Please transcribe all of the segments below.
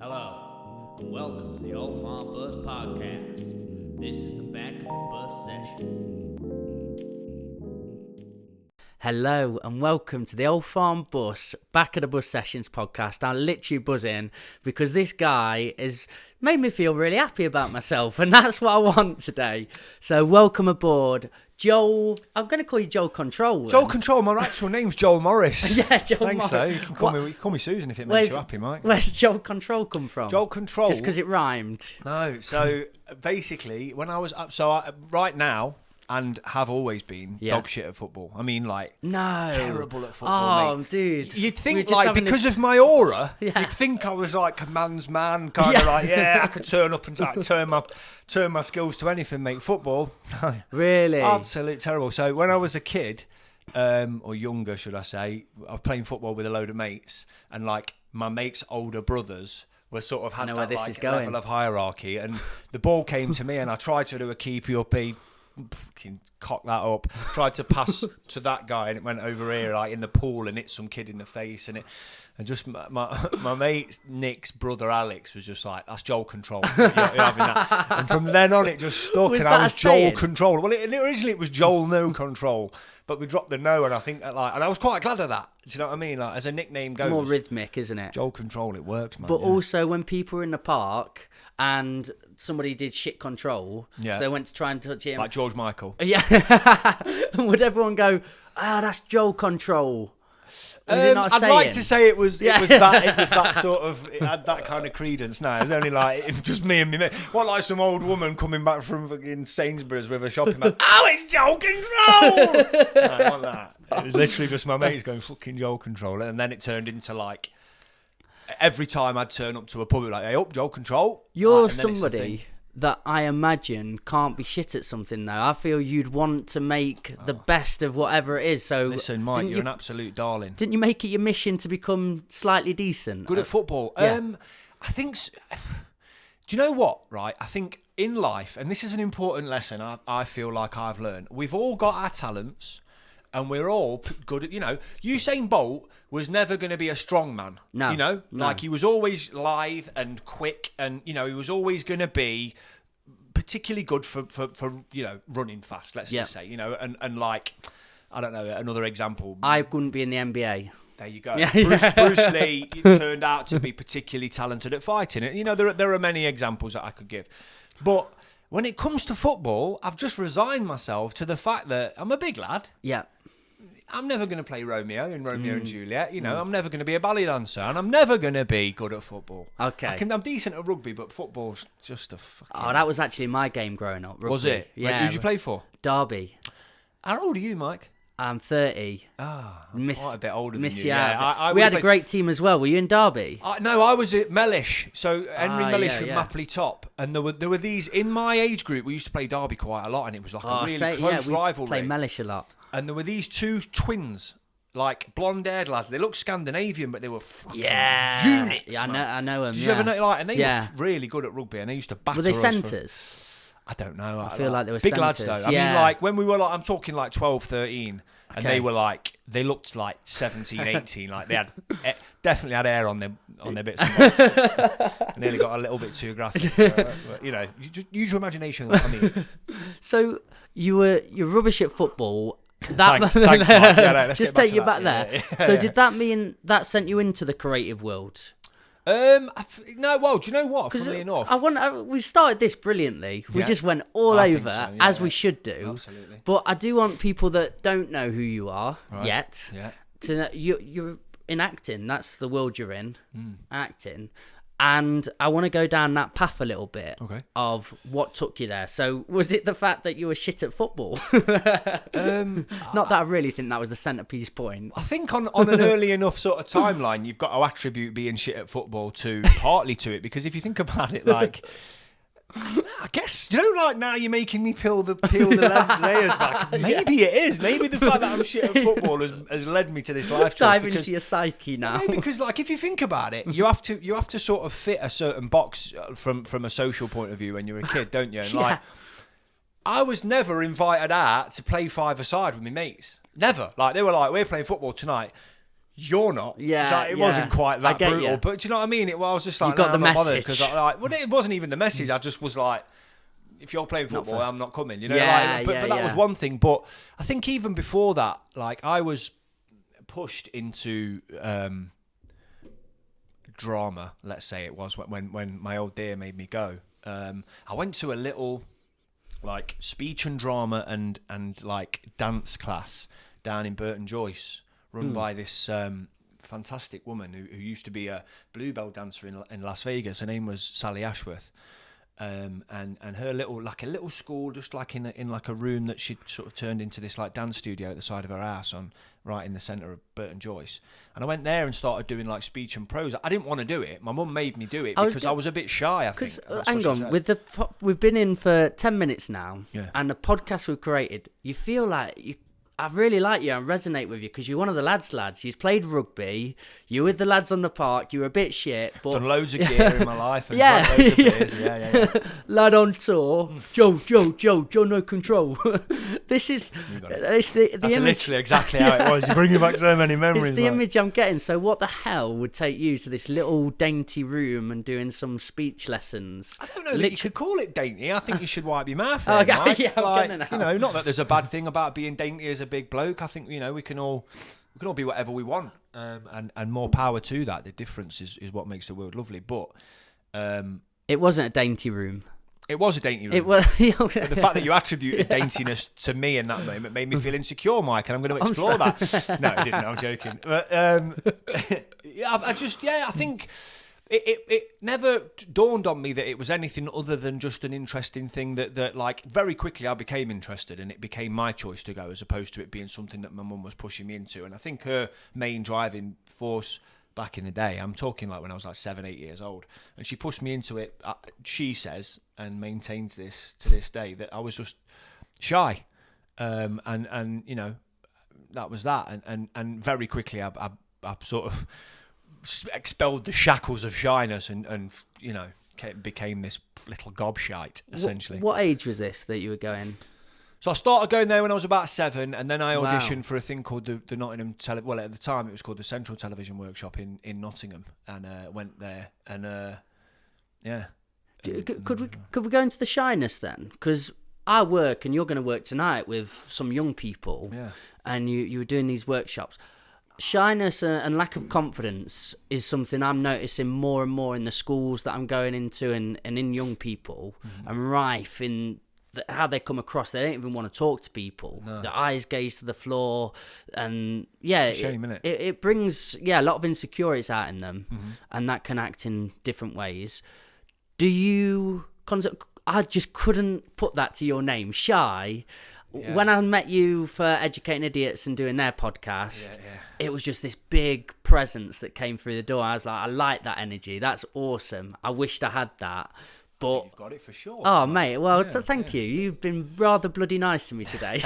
Hello, and welcome to the Old Farm Bus Podcast. This is the Back of the Bus session. Hello, and welcome to the Old Farm Bus Back of the Bus Sessions podcast. I'm literally buzzing because this guy has made me feel really happy about myself, and that's what I want today. So welcome aboard, Joel. I'm going to call you Joel Control. Joel Control, my actual name's Joel Morris. Yeah, Joel Thanks, Morris. though. You can call me Susan if it makes you happy, Mike. Where's Joel Control come from? Joel Control. Just because it rhymed. No, so basically, when I was up, right now, and have always been dog shit at football. I mean, like, terrible at football, mate. Dude. You'd think, like, because of my aura, you'd think I was like a man's man, kind of like, I could turn up and like, turn my skills to anything, mate. Football, no. Really? Absolutely terrible. So when I was a kid, or younger, should I say, I was playing football with a load of mates, and like my mates' older brothers were sort of had that like level of hierarchy, and the ball came to me, and I tried to do a keepy-uppy, fucking cock that up, tried to pass to that guy, and it went over here like in the pool and hit some kid in the face, and just my mate Nick's brother Alex was just like, that's Joel Control. You're having that. And from then on it just stuck, and I was Joel Control. Well, originally it was Joel No Control, but we dropped the no, and I think and I was quite glad of that. Do you know what I mean? Like, as a nickname goes, more rhythmic, isn't it? Joel Control, it works, man. But also when people were in the park and somebody did shit control, so they went to try and touch him, like George Michael. Yeah. Would everyone go, that's Joel Control? I'd like to say it was that sort of, it had that kind of credence. No, it was only like it was just me and me mate. What, like some old woman coming back from fucking Sainsbury's with a shopping bag? Oh, it's Joel Control! No, it wasn't that. It was literally just my mates going fucking Joel Control, and then it turned into like every time I'd turn up to a pub, like, hey, up Joel Control. You're somebody that I imagine can't be shit at something though. I feel you'd want to make the best of whatever it is. So listen, Mike, you're an absolute darling. Didn't you make it your mission to become slightly decent? Good at football? Yeah. I think... Do you know what, right? I think in life, and this is an important lesson I feel like I've learned, we've all got our talents, and we're all good at, Usain Bolt was never going to be a strong man. No. Like, he was always lithe and quick, and, he was always going to be particularly good for running fast, let's just say, and like, I don't know, another example. I couldn't be in the NBA. There you go. Yeah. Bruce Lee turned out to be particularly talented at fighting. There are many examples that I could give. But when it comes to football, I've just resigned myself to the fact that I'm a big lad. Yeah. I'm never going to play Romeo in Romeo and Juliet. I'm never going to be a ballet dancer, and I'm never going to be good at football. Okay. I'm decent at rugby, but football's just a fucking... Oh, that was actually my game growing up. Rugby. Was it? Yeah. Who did you play for? Derby. How old are you, Mike? I'm 30. I'm quite a bit older than you. Yeah, we had a great team as well. Were you in Derby? No, I was at Mellish. So Henry Mellish from Mapley Top, and there were these in my age group. We used to play Derby quite a lot, and it was like a really close rivalry. Play Mellish a lot, and there were these two twins, like blonde-haired lads. They looked Scandinavian, but they were fucking units. Yeah, I know them. Did you ever know? And they were really good at rugby, and they used to batter us. Were they centres? I don't know. I feel like they were big centres. lads though. I mean, like when we were like, I'm talking like 12, 13, and they were like, they looked like 17, 18. Like they had definitely had hair on their bits. And bobs. I nearly got a little bit too graphic. But, use your imagination. What I mean. So you're rubbish at football. Thanks, Mike. Yeah, just take you back there. Yeah. So did that mean that sent you into the creative world? No, well, do you know what? Funnily enough, we started this brilliantly. We just went all over, as we should do. Absolutely. But I do want people that don't know who you are yet to know you're in acting. That's the world you're in, acting. And I want to go down that path a little bit of what took you there. So was it the fact that you were shit at football? Not that I really think that was the centrepiece point. I think on an early enough sort of timeline, you've got to attribute being shit at football partly to it. Because if you think about it, like... I guess, like now you're making me peel the layers back. Maybe it is. Maybe the fact that I'm shit at football has led me to this life choice. Dive into your psyche now. Because, like, if you think about it, you have to sort of fit a certain box from a social point of view when you're a kid, don't you? And like, I was never invited out to play five-a-side with my mates. Never. Like, they were like, we're playing football tonight. you're not. Yeah, it wasn't quite that brutal. You. But do you know what I mean? I was just like, you got the message. Because it wasn't even the message. I just was like, if you're playing football, I'm not coming. You know, but that was one thing. But I think even before that, like I was pushed into drama. Let's say it was when my old dear made me go. I went to a little like speech and drama and like dance class down in Burton Joyce, run by this fantastic woman who used to be a bluebell dancer in Las Vegas. Her name was Sally Ashworth. And her little school, just like in like a room that she'd sort of turned into this like dance studio at the side of her house right in the centre of Burton Joyce. And I went there and started doing like speech and prose. I didn't want to do it. My mum made me do it because I was a bit shy, I think. Hang on, we've been in for 10 minutes now, and the podcast we've created, you feel like I really like you and resonate with you because you're one of the lads. You've played rugby. You were with the lads on the park. You were a bit shit, but done loads of gear in my life. And loads of beers. Yeah. Lad on tour. Joe, no control. This is That's image. literally exactly how it was. You're bringing back so many memories. It's the image I'm getting. So what the hell would take you to this little dainty room and doing some speech lessons? I don't know that you could call it dainty. I think you should wipe your mouth there, Mike. Yeah, I'm getting it you know, not that there's a bad thing about being dainty as a big bloke. I think we can all be whatever we want, and more power to that. The difference is what makes the world lovely. But it wasn't a dainty room. It was a dainty room. It was. But the fact that you attributed daintiness to me in that moment made me feel insecure, Mike, and I'm going to explore that. No, I didn't. I'm joking. But I think. It never dawned on me that it was anything other than just an interesting thing that like very quickly I became interested, and it became my choice to go as opposed to it being something that my mum was pushing me into. And I think her main driving force back in the day, I'm talking like when I was like 7-8 years old, and she pushed me into it, she says, and maintains this to this day, that I was just shy, and you know, that was that, and very quickly I sort of expelled the shackles of shyness and you know, became this little gobshite essentially. What age was this that you were going? So I started going there when I was about 7, and then I auditioned for a thing called the Nottingham well, at the time it was called the Central Television Workshop in Nottingham, and went there, and yeah. Could we go into the shyness then? Because I work, and you're going to work tonight with some young people, and you were doing these workshops. Shyness and lack of confidence is something I'm noticing more and more in the schools that I'm going into and in young people, and rife in how they come across. They don't even want to talk to people. No. Their eyes gaze to the floor, and it's a shame, innit? It brings a lot of insecurities out in them, and that can act in different ways. Do you? I just couldn't put that to your name, shy. Yeah. When I met you for Educating Idiots and doing their podcast, it was just this big presence that came through the door. I was like, I like that energy. That's awesome. I wished I had that. But you've got it for sure. Oh, mate. Well, thank you. You've been rather bloody nice to me today.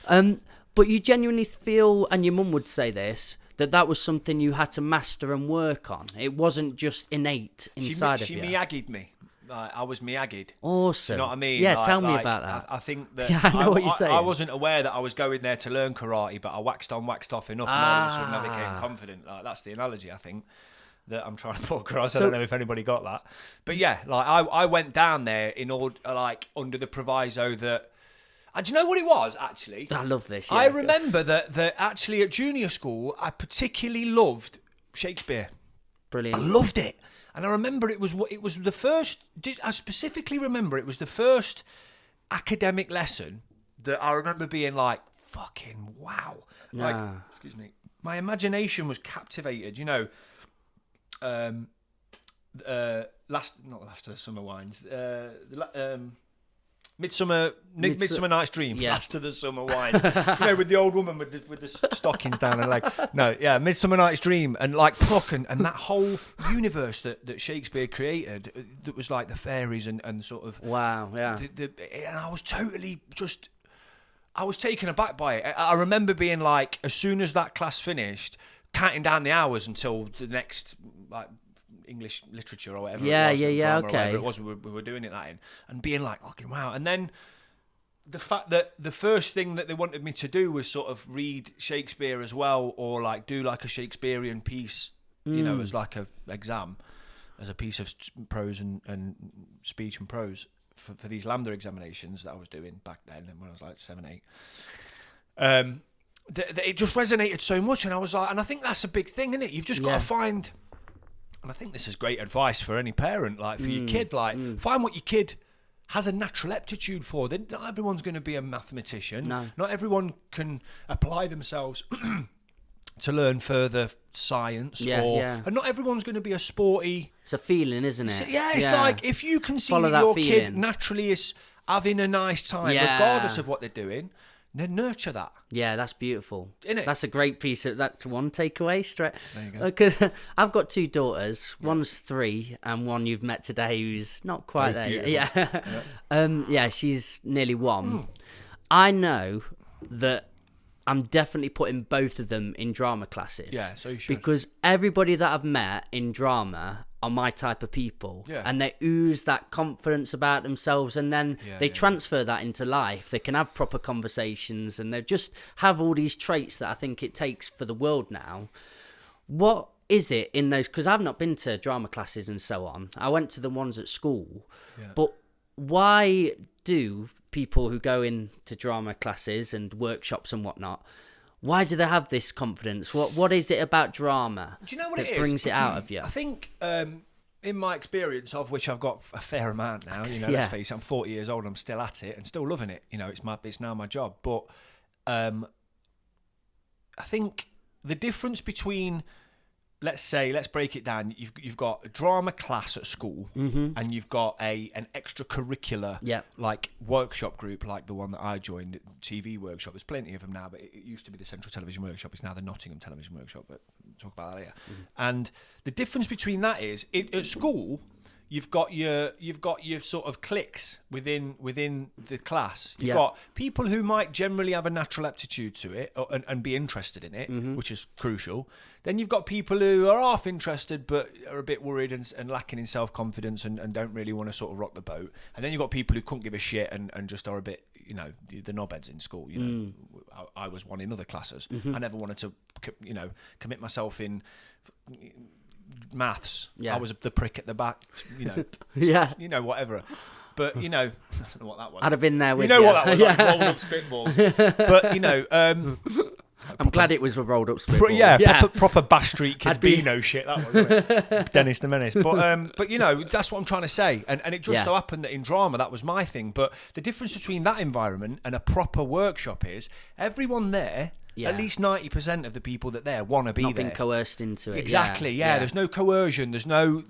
But you genuinely feel, and your mum would say this, that was something you had to master and work on. It wasn't just innate inside of you. She Miyagi'd me. I was Miyagi'd. Awesome. You know what I mean? Yeah, tell me about that. I think that I know what you're saying. I wasn't aware that I was going there to learn karate, but I waxed on, waxed off enough, and all of a sudden I became confident. That's the analogy, I think, that I'm trying to put across. I don't know if anybody got that. But yeah, like I went down there in order, like under the proviso that. Do you know what it was, actually? I love this. Yeah, I remember that actually at junior school, I particularly loved Shakespeare. Brilliant. I loved it. And I remember it was the first. I specifically remember it was the first academic lesson that I remember being like, "Fucking wow!" Like, excuse me, my imagination was captivated. You know, last of the Summer Wines, Midsummer Night's Dream, Last of the Summer Wines. You know, with the old woman with the stockings down her leg. No, Midsummer Night's Dream, and like Puck and that whole universe that Shakespeare created, that was like the fairies and sort of and I was totally just. I was taken aback by it. I remember being like, as soon as that class finished, counting down the hours until the next like English literature or whatever. Drama, okay. whatever it was we were doing it that in, and being like, okay, wow. And then the fact that the first thing that they wanted me to do was sort of read Shakespeare as well, or like do like a Shakespearean piece, you know, as like a exam, as a piece of prose and speech and prose for these Lambda examinations that I was doing back then, and when I was like 7, 8. It just resonated so much, and I was like, and I think that's a big thing, isn't it? You've just got to find, and I think this is great advice for any parent, like for your kid, like find what your kid has a natural aptitude for. Not everyone's going to be a mathematician. No. Not everyone can apply themselves to learn further science. And not everyone's going to be a sporty... It's a feeling, isn't it? It's like if you can see that your kid naturally is having a nice time, regardless of what they're doing, then nurture that. Yeah, that's beautiful. Isn't it? That's a great piece of that one takeaway straight. There you go. Because I've got 2 daughters. One's 3 and one you've met today who's not quite Both there beautiful. yet. Yeah. She's nearly 1. I know that I'm definitely putting both of them in drama classes. Yeah, so you should. Because everybody that I've met in drama are my type of people. Yeah. And they ooze that confidence about themselves, and then they transfer that into life. They can have proper conversations, and they just have all these traits that I think it takes for the world now. What is it in those? Because I've not been to drama classes and so on. I went to the ones at school. Yeah. But why do people who go into drama classes and workshops and whatnot, why do they have this confidence? What is it about drama? Do you know what that it is? Brings it out of you? I think in my experience, of which I've got a fair amount now, you know, let's face it, I'm 40 years old, I'm still at it and still loving it. You know, it's now my job. But I think the difference between, let's break it down. You've got a drama class at school, and you've got an extracurricular like workshop group, like the one that I joined, TV workshop. There's plenty of them now, but it used to be the Central Television Workshop. It's now the Nottingham Television Workshop. But we'll talk about that later. And the difference between that is, at school, you've got your sort of cliques within the class. You've got people who might generally have a natural aptitude to it and be interested in it, which is crucial. Then you've got people who are half interested but are a bit worried and lacking in self-confidence and don't really want to sort of rock the boat. And then you've got people who couldn't give a shit and just are a bit, you know, the knobheads in school. You know, I was one in other classes. I never wanted to, you know, commit myself in maths. I was the prick at the back, you know. You know, whatever. But, you know, I don't know what that was. I'd have been there with you. You know what that was, like rolled up spitballs. But, you know, I'm glad it was a rolled up spitball. Proper Bash Street Kids Beano shit, that was, wasn't it? Dennis the Menace. But, you know, that's what I'm trying to say. And it just so happened that in drama, that was my thing. But the difference between that environment and a proper workshop is everyone there... At least 90% of the people that there want to be Not there. Not being coerced into it. Exactly, yeah. There's no coercion. There's no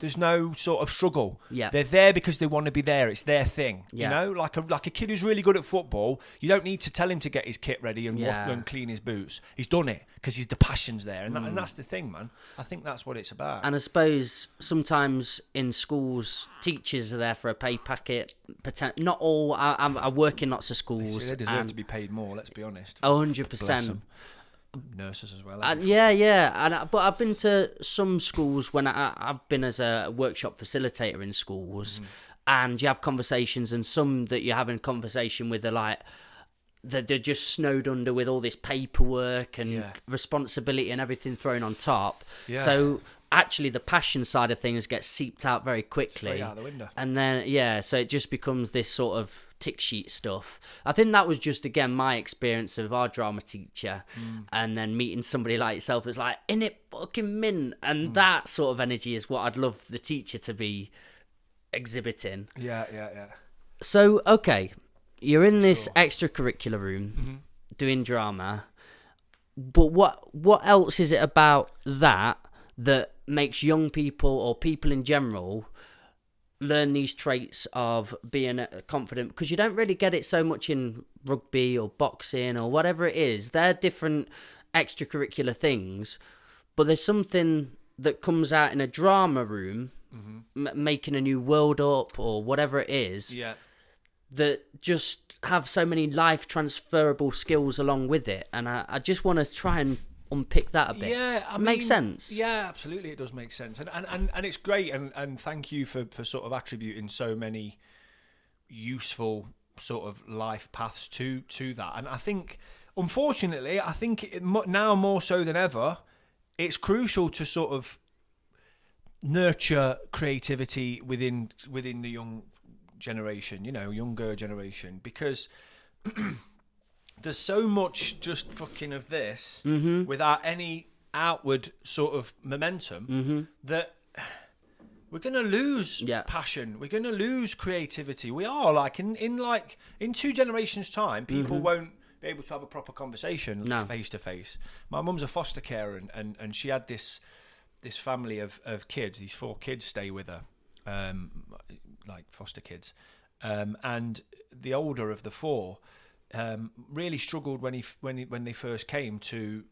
sort of struggle. Yeah. They're there because they want to be there. It's their thing. You know, like a kid who's really good at football, you don't need to tell him to get his kit ready and clean his boots. He's done it because the passion's there. And that's the thing, man. I think that's what it's about. And I suppose sometimes in schools, teachers are there for a pay packet. Not all. I work in lots of schools. They deserve to be paid more, let's be honest. 100%. Nurses as well. But I've been to some schools when I've been as a workshop facilitator in schools, and you have conversations, and some that you're having a conversation with are like, they're just snowed under with all this paperwork and responsibility and everything thrown on top. So actually the passion side of things gets seeped out very quickly. Straight out the window. And then, so it just becomes this sort of tick sheet stuff. I think that was just, again, my experience of our drama teacher, and then meeting somebody like yourself that's like, in it fucking mint. And that sort of energy is what I'd love the teacher to be exhibiting. Yeah. So, okay, you're in this extracurricular room doing drama, but what else is it about that makes young people or people in general learn these traits of being confident? Because you don't really get it so much in rugby or boxing or whatever it is. They're different extracurricular things, but there's something that comes out in a drama room, making a new world up or whatever it is, that just have so many life transferable skills along with it. And I just want to try and unpick that a bit. It makes sense. Yeah, absolutely, it does make sense, and it's great, and thank you for sort of attributing so many useful sort of life paths to that. And I think, unfortunately, now more so than ever, it's crucial to sort of nurture creativity within the young generation, younger generation, because there's so much just fucking of this without any outward sort of momentum that we're going to lose passion. We're going to lose creativity. We are like in 2 generations time, people won't be able to have a proper conversation face to face. My mum's a foster carer and she had this family of kids, these 4 kids stay with her, like foster kids. And the older of the 4 really struggled when they first came to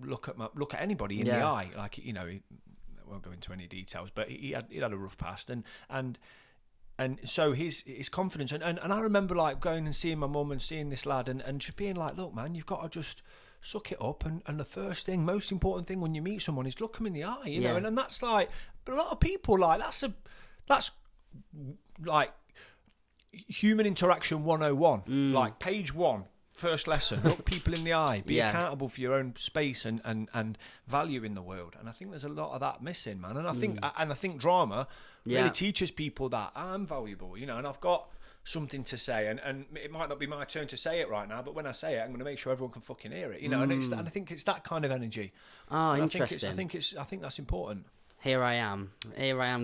look at anybody in the eye. Like, I won't go into any details, but he had a rough past, and so his confidence and I remember like going and seeing my mum and seeing this lad and just being like, look, man, you've got to just suck it up, and the first thing, most important thing when you meet someone is look them in the eye, you know, and that's like, but a lot of people like that's like human interaction 101, like page 1, first lesson. Look people in the eye, be accountable for your own space and value in the world. And I think there's a lot of that missing, man. And I think drama really teaches people that I'm valuable, and I've got something to say, and it might not be my turn to say it right now, but when I say it, I'm going to make sure everyone can fucking hear it, and I think it's that kind of energy. Interesting. I think that's important. Here I am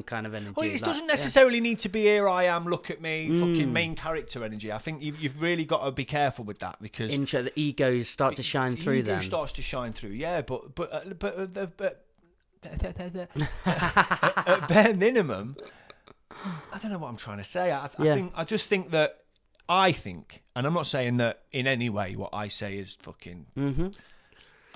kind of energy. Well, it doesn't necessarily need to be here I am, look at me, fucking main character energy. I think you've really got to be careful with that, because the egos start to shine through. The ego starts to shine through, but at bare minimum, I don't know what I'm trying to say. I just think that, and I'm not saying that in any way what I say is fucking.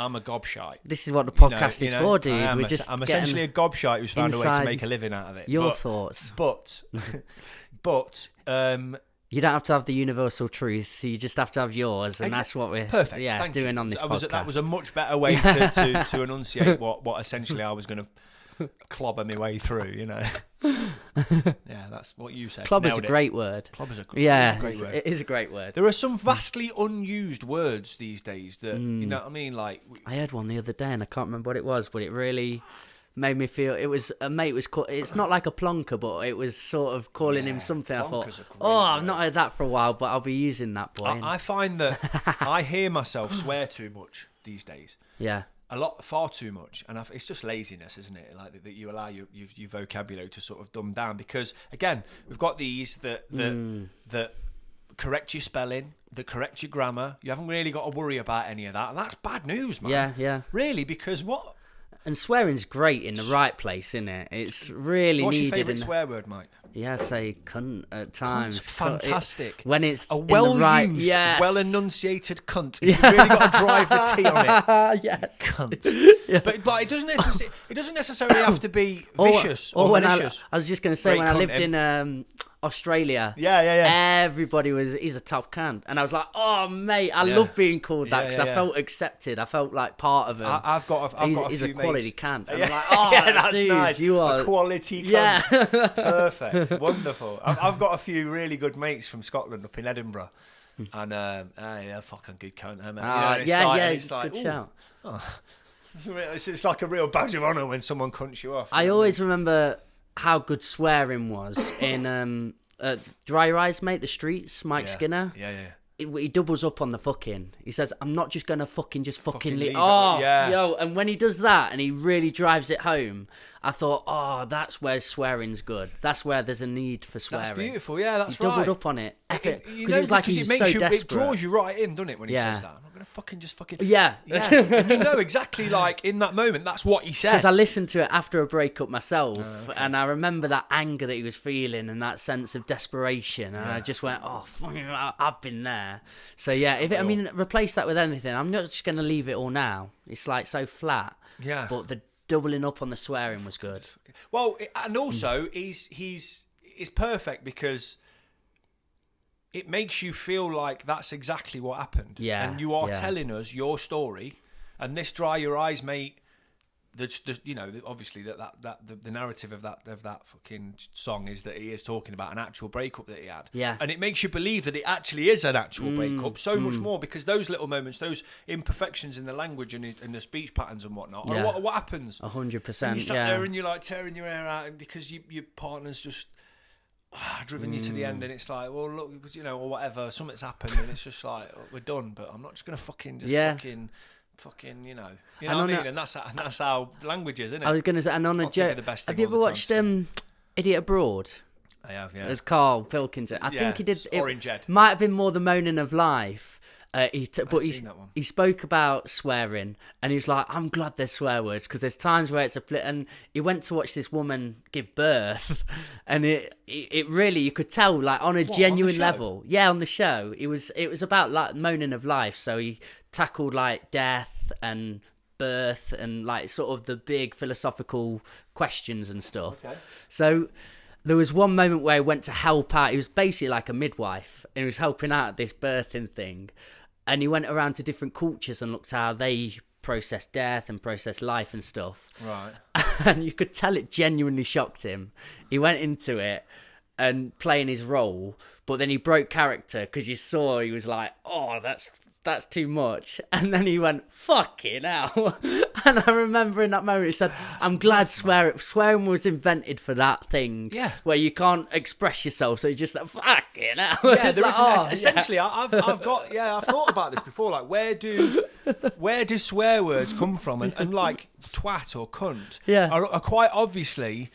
I'm a gobshite. This is what the podcast is for, dude. I'm essentially a gobshite who's found a way to make a living out of it. Your thoughts. But you don't have to have the universal truth. You just have to have yours, and that's what we're doing on this podcast. That was a much better way to enunciate what essentially I was going to clobber my way through, Yeah, that's what you said. Clobber is a great word. Clobber is a great word. It is a great word. There are some vastly unused words these days that, you know what I mean? Like, I heard one the other day and I can't remember what it was, but it really made me feel, it was a mate was called, it's not like a plonker, but it was sort of calling him something. I thought, I've not heard that for a while, but I'll be using that, boy. I find that I hear myself swear too much these days. Yeah. Far too much, and it's just laziness, isn't it? Like that you allow your vocabulary to sort of dumb down, because again, we've got these that correct your spelling, that correct your grammar. You haven't really got to worry about any of that, and that's bad news, man. Yeah. Really, because what? And swearing's great in the right place, isn't it? It's really What's needed. What's your favourite swear word, Mike? Yeah, I'd say cunt at times. Cunt's fantastic. When it's a well-used, well-enunciated cunt. You've really got to drive the T on it. Yes. Cunt. Yeah. But it doesn't necessarily have to be vicious or malicious. I was just going to say, when I lived in Australia, everybody he's a top cunt, and I was like, oh mate, I love being called that, because I felt accepted. I felt like part of him. I've got a he's few a quality cunt, and I'm like, that's dude, nice. You are a quality cunt. Perfect, wonderful. I've got a few really good mates from Scotland up in Edinburgh, and fucking good cunt, man. It's like, good shout. It's like a real badge of honour when someone cunts you off. I always remember how good swearing was in Dry Your Eyes, Mate, The Streets, Mike Skinner. Yeah. He doubles up on the fucking. He says, I'm not just going to fucking leave. Yo, and when he does that and he really drives it home, I thought, that's where swearing's good. That's where there's a need for swearing. That's beautiful, yeah, that's he right. Doubled up on it. Because it's like he's so desperate. It draws you right in, doesn't it, when he says that? I'm not going to just fucking... Yeah. And you know exactly, like, in that moment, that's what he said. Because I listened to it after a breakup myself, and I remember that anger that he was feeling and that sense of desperation, and I just went, I've been there. So yeah, replace that with anything. I'm not just going to leave it all now. It's like so flat. Yeah. But the doubling up on the swearing was good. Well, and also he's perfect because it makes you feel like that's exactly what happened. Yeah. And you are telling us your story, and this Dry Your Eyes, Mate, you know, obviously the narrative of that fucking song is that he is talking about an actual breakup that he had. Yeah. And it makes you believe that it actually is an actual breakup so much more, because those little moments, those imperfections in the language and the speech patterns and whatnot. Yeah. What happens? 100%. You sat there and you're like tearing your hair out because your partner's just driven you to the end, and it's like, well, look, you know, or whatever, something's happened, and it's just like, oh, we're done. But I'm not just gonna fucking you know what I mean? And that's how language is, isn't it? I was gonna say, and on a joke, have you ever watched Idiot Abroad? I have, yeah. With Carl Pilkington. I think he did. Orange Ed. Might have been more The Moaning of Life. He spoke about swearing, and he was like, I'm glad there's swear words, because there's times where it's and he went to watch this woman give birth, and it really, you could tell, like, on a genuine level. Yeah, on the show. It was about like Moaning of Life, so he tackled like death and birth and like sort of the big philosophical questions and stuff. Okay. So there was one moment where he went to help out. He was basically like a midwife, and he was helping out at this birthing thing. And he went around to different cultures and looked how they process death and process life and stuff. Right. And you could tell it genuinely shocked him. He went into it and playing his role, but then he broke character because you saw he was like, oh, that's too much. And then he went, fucking hell. And I remember in that moment he said, I'm glad swearing was invented for that thing. Yeah. Where you can't express yourself, so you just like, fucking hell. Yeah, there like, essentially, I've thought about this before, like, where do swear words come from? And like twat or cunt are quite obviously,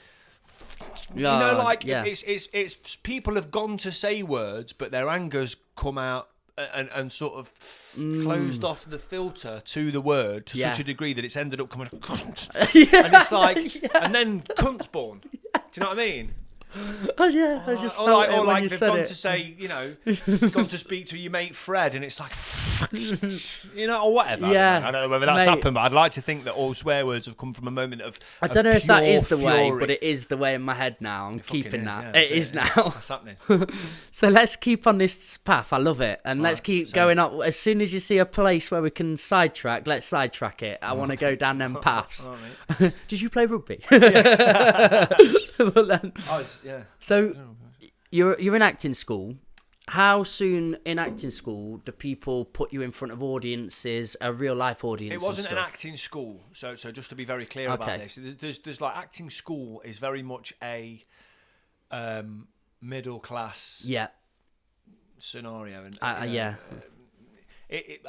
you know, like, it's people have gone to say words, but their anger's come out and sort of closed off the filter to the word to such a degree that it's ended up coming cunt. And it's like, and then cunt's born. Do you know what I mean? Oh yeah, I just or like they've gone to say, you know, gone to speak to your mate Fred, and it's like, you know, or whatever. Yeah, I don't know whether that's happened, but I'd like to think that all swear words have come from a moment of. I don't know if that is the way, but it is the way in my head now. I'm keeping that. It is now. That's happening. So let's keep on this path. I love it, and let's keep going up. As soon as you see a place where we can sidetrack, let's sidetrack it. I want to go down them paths. Did you play rugby? Well, then, so you're in acting school. How soon in acting school do people put you in front of audiences, a real life audience? It wasn't an acting school, so just to be very clear about this, there's like, acting school is very much a middle class scenario, and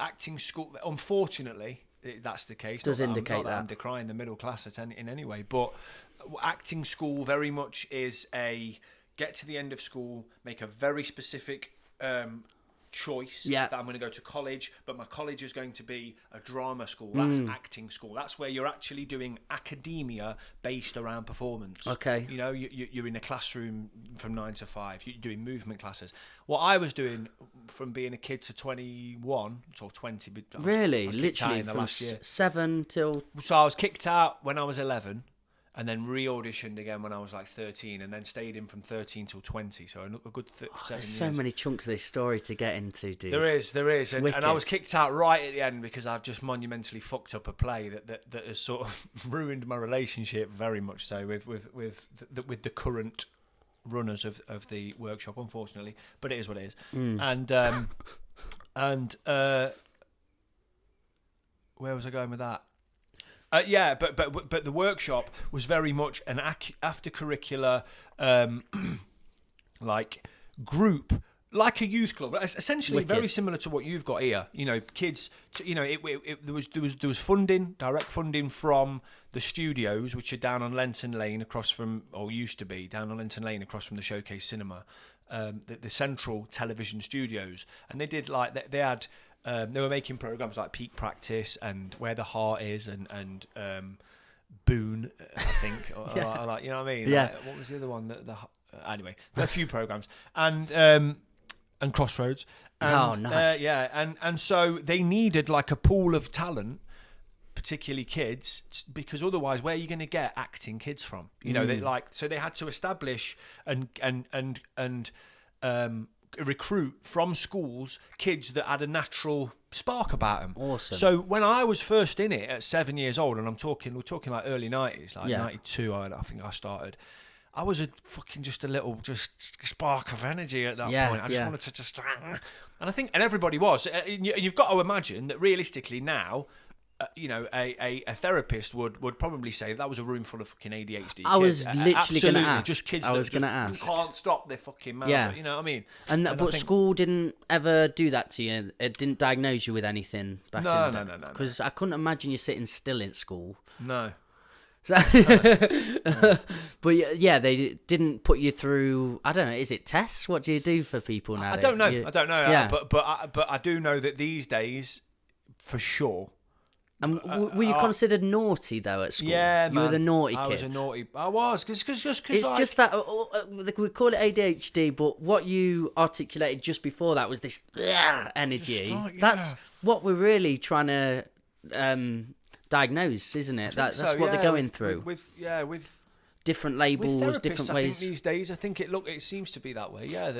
acting school, unfortunately, that's the case. Does indicate that I'm decrying the middle class in any way, but acting school very much is a get to the end of school, make a very specific choice that I'm going to go to college, but my college is going to be a drama school. That's acting school. That's where you're actually doing academia based around performance. Okay. You know, you're in a classroom from 9 to 5. You're doing movement classes. What I was doing from being a kid to 21 or 20. Really? Literally from last year. 7 till... So I was kicked out when I was 11. And then re-auditioned again when I was like 13, and then stayed in from 13 till 20. So a good 7 years. There's so many chunks of this story to get into, dude. There is. And I was kicked out right at the end because I've just monumentally fucked up a play that has sort of ruined my relationship very much so with the current runners of the workshop, unfortunately. But it is what it is. And where was I going with that? But the workshop was very much an after-curricular like group, like a youth club, essentially very similar to what you've got here. You know, kids. You know, there was funding, direct funding from the studios, which are down on Lenton Lane, across from, or used to be down on Lenton Lane, across from the Showcase Cinema, the Central Television Studios, and they did like they had. They were making programs like Peak Practice and Where the Heart Is and Boone, I think. Or like, you know what I mean? Yeah. Like, what was the other one? Anyway, there are a few programs and Crossroads. And, nice. And so they needed like a pool of talent, particularly kids, because otherwise, where are you going to get acting kids from? You know, so they had to establish and recruit from schools kids that had a natural spark about them. Awesome. So when I was first in it at 7 years old, and we're talking like early 90s, like 92, I think I started. I was just a little spark of energy at that point. I just wanted to just, and I think, and everybody was. And you've got to imagine that realistically now, a therapist would probably say that was a room full of fucking ADHD kids. I was literally going to ask. Just kids can't stop their fucking mouths. Yeah. You know what I mean? But school didn't ever do that to you. It didn't diagnose you with anything back in the day. No. Because I couldn't imagine you sitting still in school. No. So, but yeah, they didn't put you through. I don't know. Is it tests? What do you do for people now? I don't know. Yeah. But I do know that these days, for sure. And were you considered naughty though at school? Yeah, you were the naughty kid. I was a naughty. I was because it's like, just that we call it ADHD, but what you articulated just before that was this energy. That's what we're really trying to diagnose, isn't it? That's what they're going through. With different labels, different ways. I think these days, it seems to be that way. Yeah,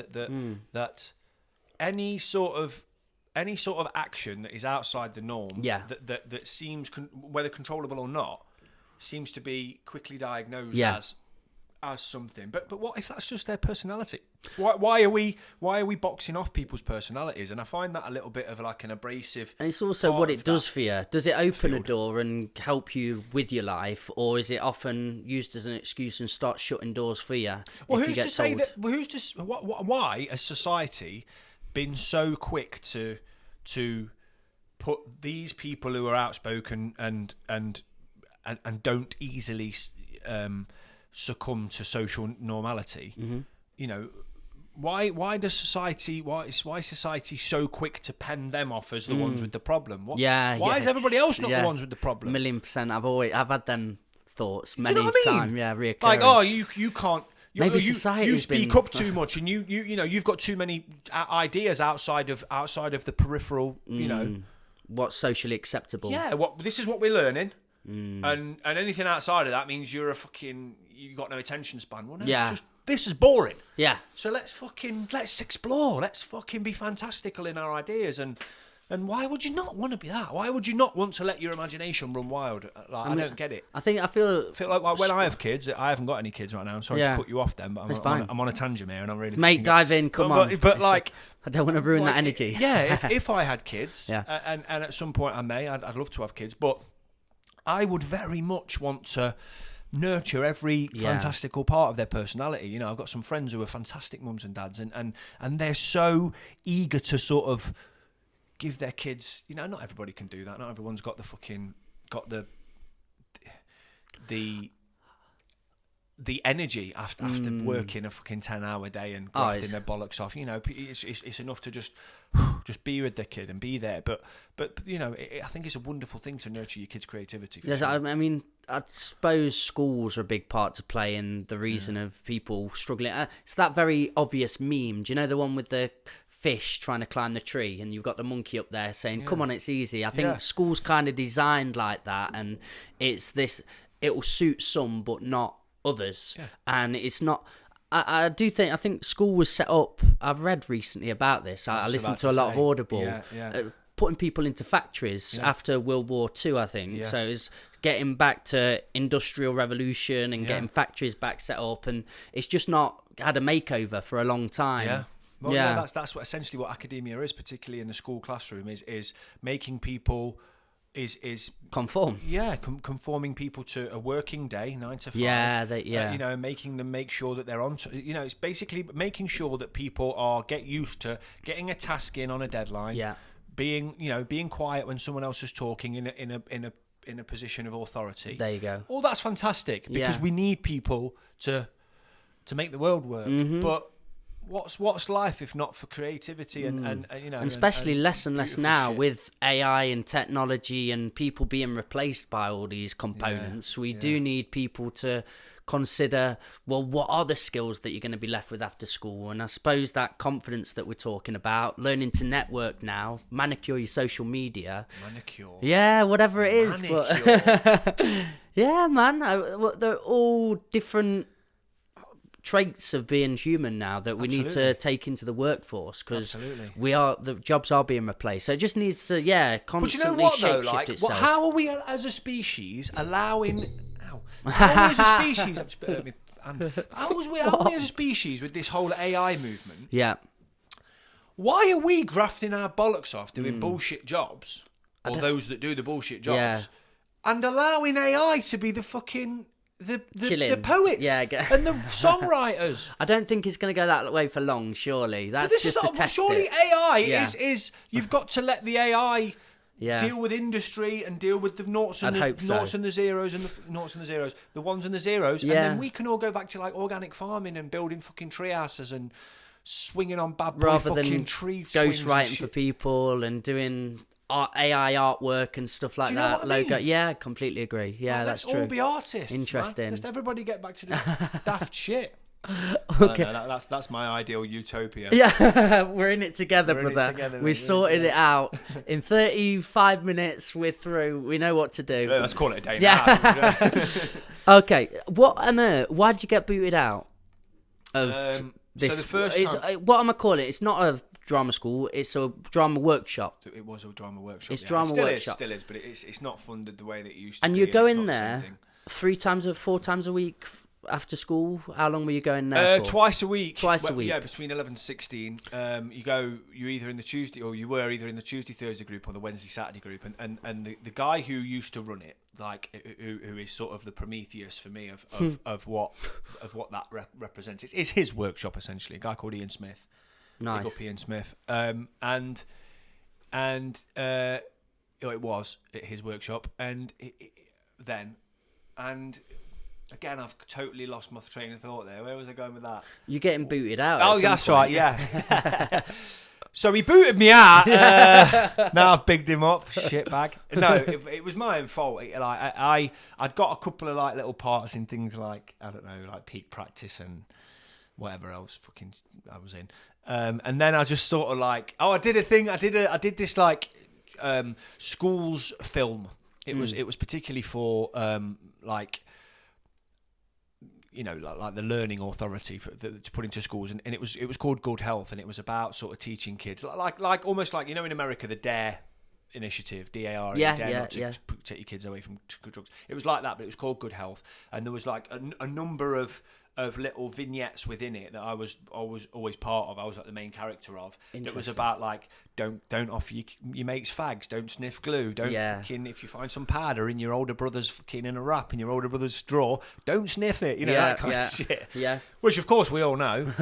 that any sort of action that is outside the norm, that seems whether controllable or not, seems to be quickly diagnosed as something. But what if that's just their personality? Why are we boxing off people's personalities? And I find that a little bit of like an abrasive. And it's also what it does for you. Does it open a door and help you with your life, or is it often used as an excuse and start shutting doors for you? Well, who's to say that? Why has society been so quick to put these people who are outspoken and don't easily succumb to social normality? Mm-hmm. You know, why is society so quick to pen them off as the ones with the problem? Why is everybody else not the ones with the problem? 1,000,000%. I've had them thoughts many times. Yeah, reoccurring. Like, you can't. Maybe you speak up too much, and you've got too many ideas outside of the peripheral. You know what's socially acceptable. Yeah, this is what we're learning, and anything outside of that means you've got no attention span. Well, no, this is boring. Yeah. So let's explore. Let's fucking be fantastical in our ideas And why would you not want to be that? Why would you not want to let your imagination run wild? I don't get it. I feel like when I have kids, I haven't got any kids right now. I'm sorry to cut you off then, but I'm on a tangent here, and I'm really. Mate, dive in. Come on. But like, I don't want to ruin that energy. Yeah, if I had kids, and at some point I may, I'd love to have kids, but I would very much want to nurture every fantastical part of their personality. You know, I've got some friends who are fantastic mums and dads, and they're so eager to sort of give their kids, not everybody can do that. Not everyone's got the energy after working a fucking 10-hour day and grafting their bollocks off. It's enough to just be with their kid and be there. But I think it's a wonderful thing to nurture your kids' creativity. Yes, sure. I mean, I suppose schools are a big part to play in the reason of people struggling. It's that very obvious meme. Do you know the one with the fish trying to climb the tree and you've got the monkey up there saying come on, it's easy? I think school's kind of designed like that, and it will suit some but not others. And it's not, I think school was set up, I've read recently about this, I listened to a lot of Audible, putting people into factories after World War II, I think. So it's getting back to industrial revolution and getting factories back set up, and it's just not had a makeover for a long time. Well, that's what essentially what academia is, particularly in the school classroom, is making people is conform. Conforming people to a working day, 9 to 5. Making them make sure that they're on. It's basically making sure that people get used to getting a task in on a deadline. Being quiet when someone else is talking in a position of authority. There you go. All that's fantastic because we need people to make the world work. But what's life if not for creativity and especially less and less now with AI and technology and people being replaced by all these components. We do need people to consider, well, what are the skills that you're going to be left with after school? And I suppose that confidence that we're talking about, learning to network now, manicure your social media. Whatever it is. But yeah, man, they're all different traits of being human now that we need to take into the workforce, because the jobs are being replaced. So it just needs to constantly. But you know what though, like, how are we as a species allowing? How are we as a species? How are we as a species with this whole AI movement? Yeah. Why are we grafting our bollocks off doing bullshit jobs, or those that do the bullshit jobs, and allowing AI to be the fucking the poets and the songwriters? I don't think it's going to go that way for long. Surely that's just to test surely it. AI is you've got to let the AI deal with industry and deal with the noughts and the zeros and the noughts and the zeros, the ones and the zeros, and then we can all go back to like organic farming and building fucking tree houses and swinging on bad boy rather fucking than tree ghostwriting for people and doing AI artwork and stuff like that. What I mean? Yeah, completely agree. Yeah, that's true. Let's all be artists. Interesting. Let's everybody get back to this daft shit. Okay, that's my ideal utopia. Yeah, we're in it together, brother. We've sorted it out. In 35 minutes, we're through. We know what to do. So let's call it a day. Now. Okay. What on earth? Why did you get booted out of this? So the first time, what am I calling it? It's not a drama school. It's a drama workshop. It was a drama workshop. It's drama workshop. Still is, but it's not funded the way that it used to. And be. you're going there 4 times a week after school. How long were you going there for? Twice a week. Twice a week. Yeah, between 11 and 16. You're either in the Tuesday, or you were either in the Tuesday Thursday group or the Wednesday Saturday group. And the guy who used to run it, like who is sort of the Prometheus for me of what that represents, is his workshop essentially. A guy called Ian Smith. Nice. Big up Ian Smith. It was at his workshop, and again, I've totally lost my train of thought there. Where was I going with that? You're getting booted out. Oh, that's right, yeah. So he booted me out. Now I've bigged him up, shitbag. No, it was my own fault. I'd got a couple of like little parts in things like, I don't know, like peak practice and whatever else fucking I was in. And then I just sort of like, I did a thing. I did this like schools film. It was particularly for like, you know, like the learning authority to put into schools, and it was called Good Health, and it was about sort of teaching kids like almost like, you know, in America, the DARE initiative, DARE, dare not to take your kids away from drugs. It was like that, but it was called Good Health, and there was like a number of little vignettes within it that I was always part of. I was like the main character of. It was about like, don't offer your mates fags, don't sniff glue, don't fucking, if you find some powder in your older brother's fucking in a wrap in your older brother's straw, don't sniff it, you know, that kind of shit. Yeah. Which of course we all know.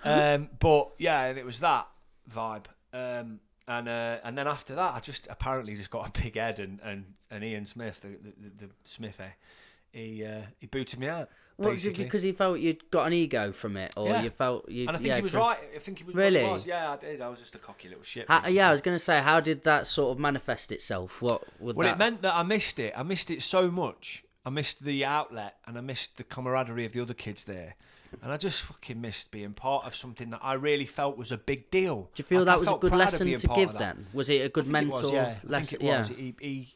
But yeah, and it was that vibe. And then after that, I just apparently just got a big head, and Ian Smith, the Smithy, he booted me out. What, because he felt you'd got an ego from it, or you felt you? And I think he was right. I think he was really. What he was. Yeah, I did. I was just a cocky little shit. I was going to say, how did that sort of manifest itself? What would Well, it meant that I missed it. I missed it so much. I missed the outlet, and I missed the camaraderie of the other kids there. And I just fucking missed being part of something that I really felt was a big deal. Do you feel that was a good lesson to give then? Was it a good mental lesson? I think it was. He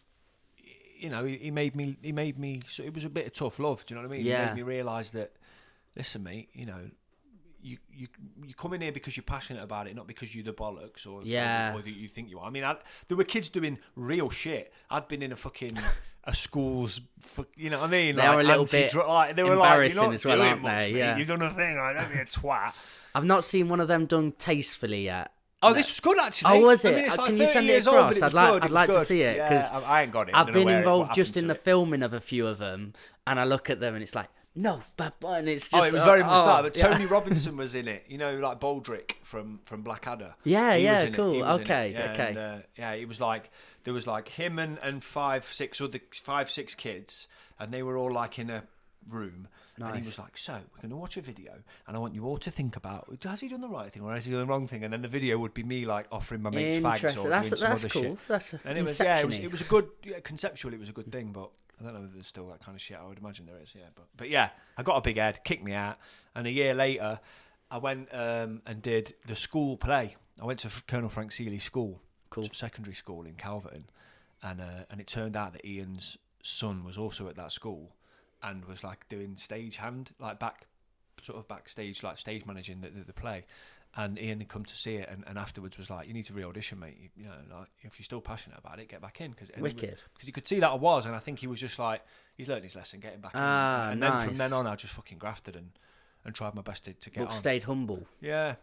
you know, he made me. So it was a bit of tough love. Do you know what I mean? Yeah. He made me realise that, listen, mate, you know, you come in here because you're passionate about it, not because you're the bollocks or that you think you are. I mean, there were kids doing real shit. I'd been in a school's, you know what I mean? They were a little bit they were embarrassing like, as well, aren't they? Yeah. You've done a thing. Like, don't be a twat. I've not seen one of them done tastefully yet. Oh, this was good actually. Oh, was it? I mean, it's like can you send it across? I'd like to see it, because I ain't got it. I've been involved just in the filming of a few of them, and I look at them and it's like, no, and it's just. It was very much that. But Tony Robinson was in it. You know, like Baldrick from Blackadder. Yeah, cool. Okay. And it was like there was like him and five, six kids, and they were all like in a room. Nice. And he was like, so we're going to watch a video, and I want you all to think about, has he done the right thing or has he done the wrong thing? And then the video would be me like offering my mates fags or doing some other cool. shit. That's and it was it was a good conceptually, it was a good thing, but I don't know if there's still that kind of shit. I would imagine there is, but yeah, I got a big head, kicked me out, and a year later I went and did the school play. I went to Colonel Frank Seeley's school, secondary school in Calverton, and it turned out that Ian's son was also at that school and was like doing stagehand, like sort of backstage, like stage managing the play. And Ian had come to see it, and afterwards was like, "You need to re-audition, mate. You know, like if you're still passionate about it, get back in." Because you could see that I was, and I think he was just like, he's learned his lesson, getting back in. And then from then on, I just fucking grafted and tried my best to get on. Stayed humble. Yeah,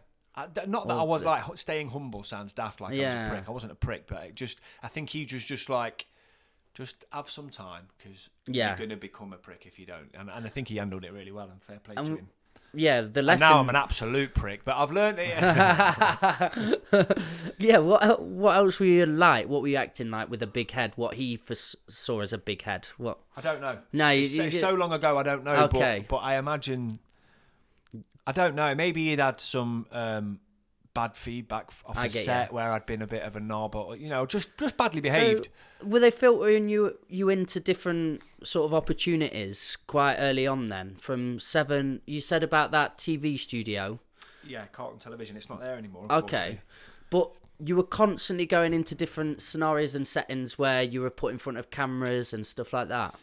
not that I was like staying humble. Sounds daft, like I was a prick. I wasn't a prick, but I think he just like, just have some time because you're gonna become a prick if you don't. And I think he handled it really well, and fair play to him. Yeah, the lesson. And now I'm an absolute prick, but I've learned it. Yeah, what else were you like? What were you acting like with a big head? What he saw as a big head? What? I don't know. No, it's so long ago. I don't know. Okay, but I imagine. I don't know. Maybe he'd had some bad feedback off a set where I'd been a bit of a knob, or just badly behaved. So, were they filtering you into different sort of opportunities quite early on then? From 7, you said about that TV studio. Yeah, Carlton Television. It's not there anymore. Okay, but you were constantly going into different scenarios and settings where you were put in front of cameras and stuff like that.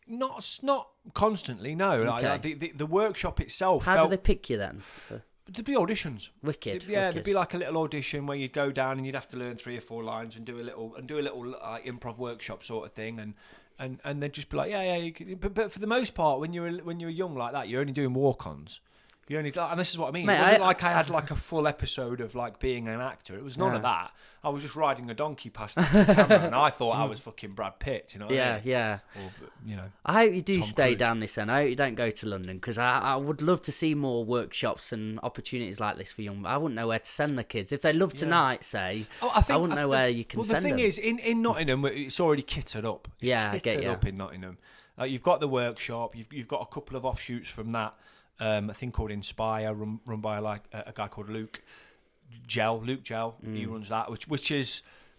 Not constantly. No. Okay. Like the workshop itself. How do they pick you then? There'd be auditions. Wicked. There'd be like a little audition where you'd go down and you'd have to learn 3 or 4 lines and do a little improv workshop sort of thing, and they'd just be like, yeah. But for the most part, when you were young like that, you're only doing walk-ons. You only, and this is what I mean. Mate, it wasn't like I had like a full episode of like being an actor. It was none of that. I was just riding a donkey past the camera, and I thought I was fucking Brad Pitt. You know what I mean? Yeah. Or, I hope you do Tom stay Cruise. down this end. I hope you don't go to London, because I would love to see more workshops and opportunities like this for young. I wouldn't know where to send the kids if they love tonight. Say, I wouldn't know where you can send them. Well, the thing is, in Nottingham, it's already kitted up. It's kitted up in Nottingham. You've got the workshop. You've got a couple of offshoots from that. A thing called Inspire, run by a guy called Luke Gel. He runs that,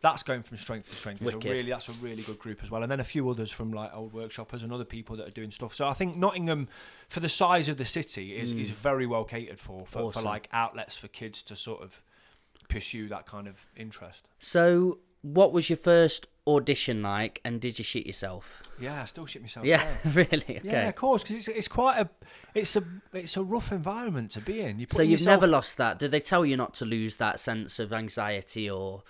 that's going from strength to strength. That's a really good group as well. And then a few others from like old workshoppers and other people that are doing stuff. So I think Nottingham, for the size of the city, is very well catered for like outlets for kids to sort of pursue that kind of interest. So what was your first audition like, and did you shit yourself? Yeah, I still shit myself. Yeah, really? Okay. Yeah, of course, because it's quite a rough environment to be in. So you've never lost that? Did they tell you not to lose that sense of anxiety, or?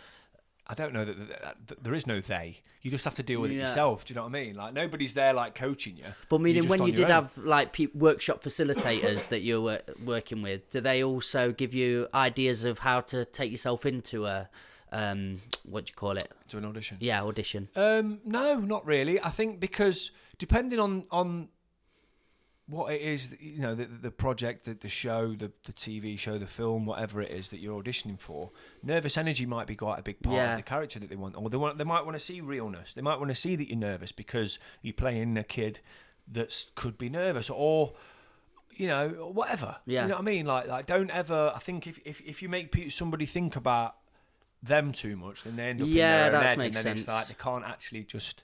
I don't know that there is no they. You just have to deal with it yourself. Do you know what I mean? Like nobody's there like coaching you. But meaning when you did have like workshop facilitators that you were working with, do they also give you ideas of how to take yourself into a what do you call it? To an audition? Yeah, audition. No, not really. I think because depending on what it is, the project, the show, the TV show, the film, whatever it is that you're auditioning for, nervous energy might be quite a big part of the character that they want. Or they might want to see realness. They might want to see that you're nervous because you're playing a kid that could be nervous, or whatever. Yeah. You know what I mean? Like don't ever. I think if you make somebody think about them too much, then they end up in their own head, and then it's like they can't actually just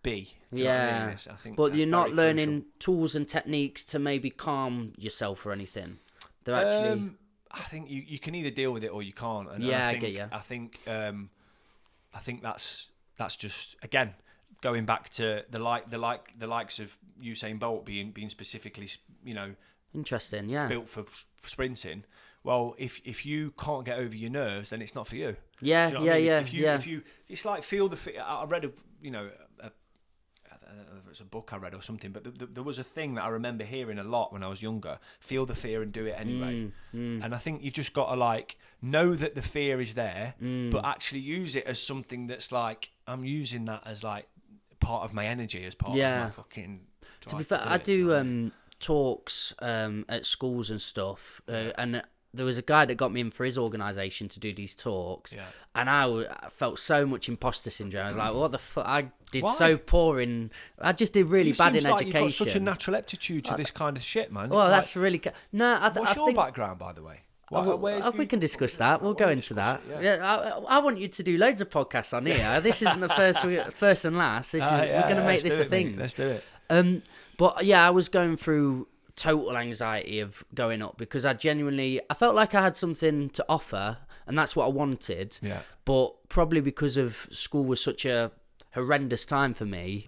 be. Do you know what I mean? I think but you're not learning tools and techniques to maybe calm yourself or anything. They're actually. I think you can either deal with it or you can't. And I get you. I think that's just again going back to the likes of Usain Bolt being specifically interesting, built for sprinting. Well, if you can't get over your nerves, then it's not for you. Yeah, Do you know what I mean? yeah. If you, it's like feel the fear. I read I don't know if it's a book I read or something, but there was a thing that I remember hearing a lot when I was younger. Feel the fear and do it anyway. And I think you've just got to like know that the fear is there, but actually use it as something that's like, I'm using that as like part of my energy, as part of my fucking drive. To be fair, I do talks at schools and stuff, and there was a guy that got me in for his organisation to do these talks, and I felt so much imposter syndrome. I was like, what the fuck? I did so poor I just did really bad in education. You've got such a natural aptitude to this kind of shit, man. Well, that's really... What's your background, by the way? We can discuss that. We'll go into that. I want you to do loads of podcasts on here. This isn't the first and last. We're going to make this a thing. Mate. Let's do it. But yeah, I was going through total anxiety of going up because I felt like I had something to offer, and that's what I wanted. Yeah. But probably because of school was such a horrendous time for me,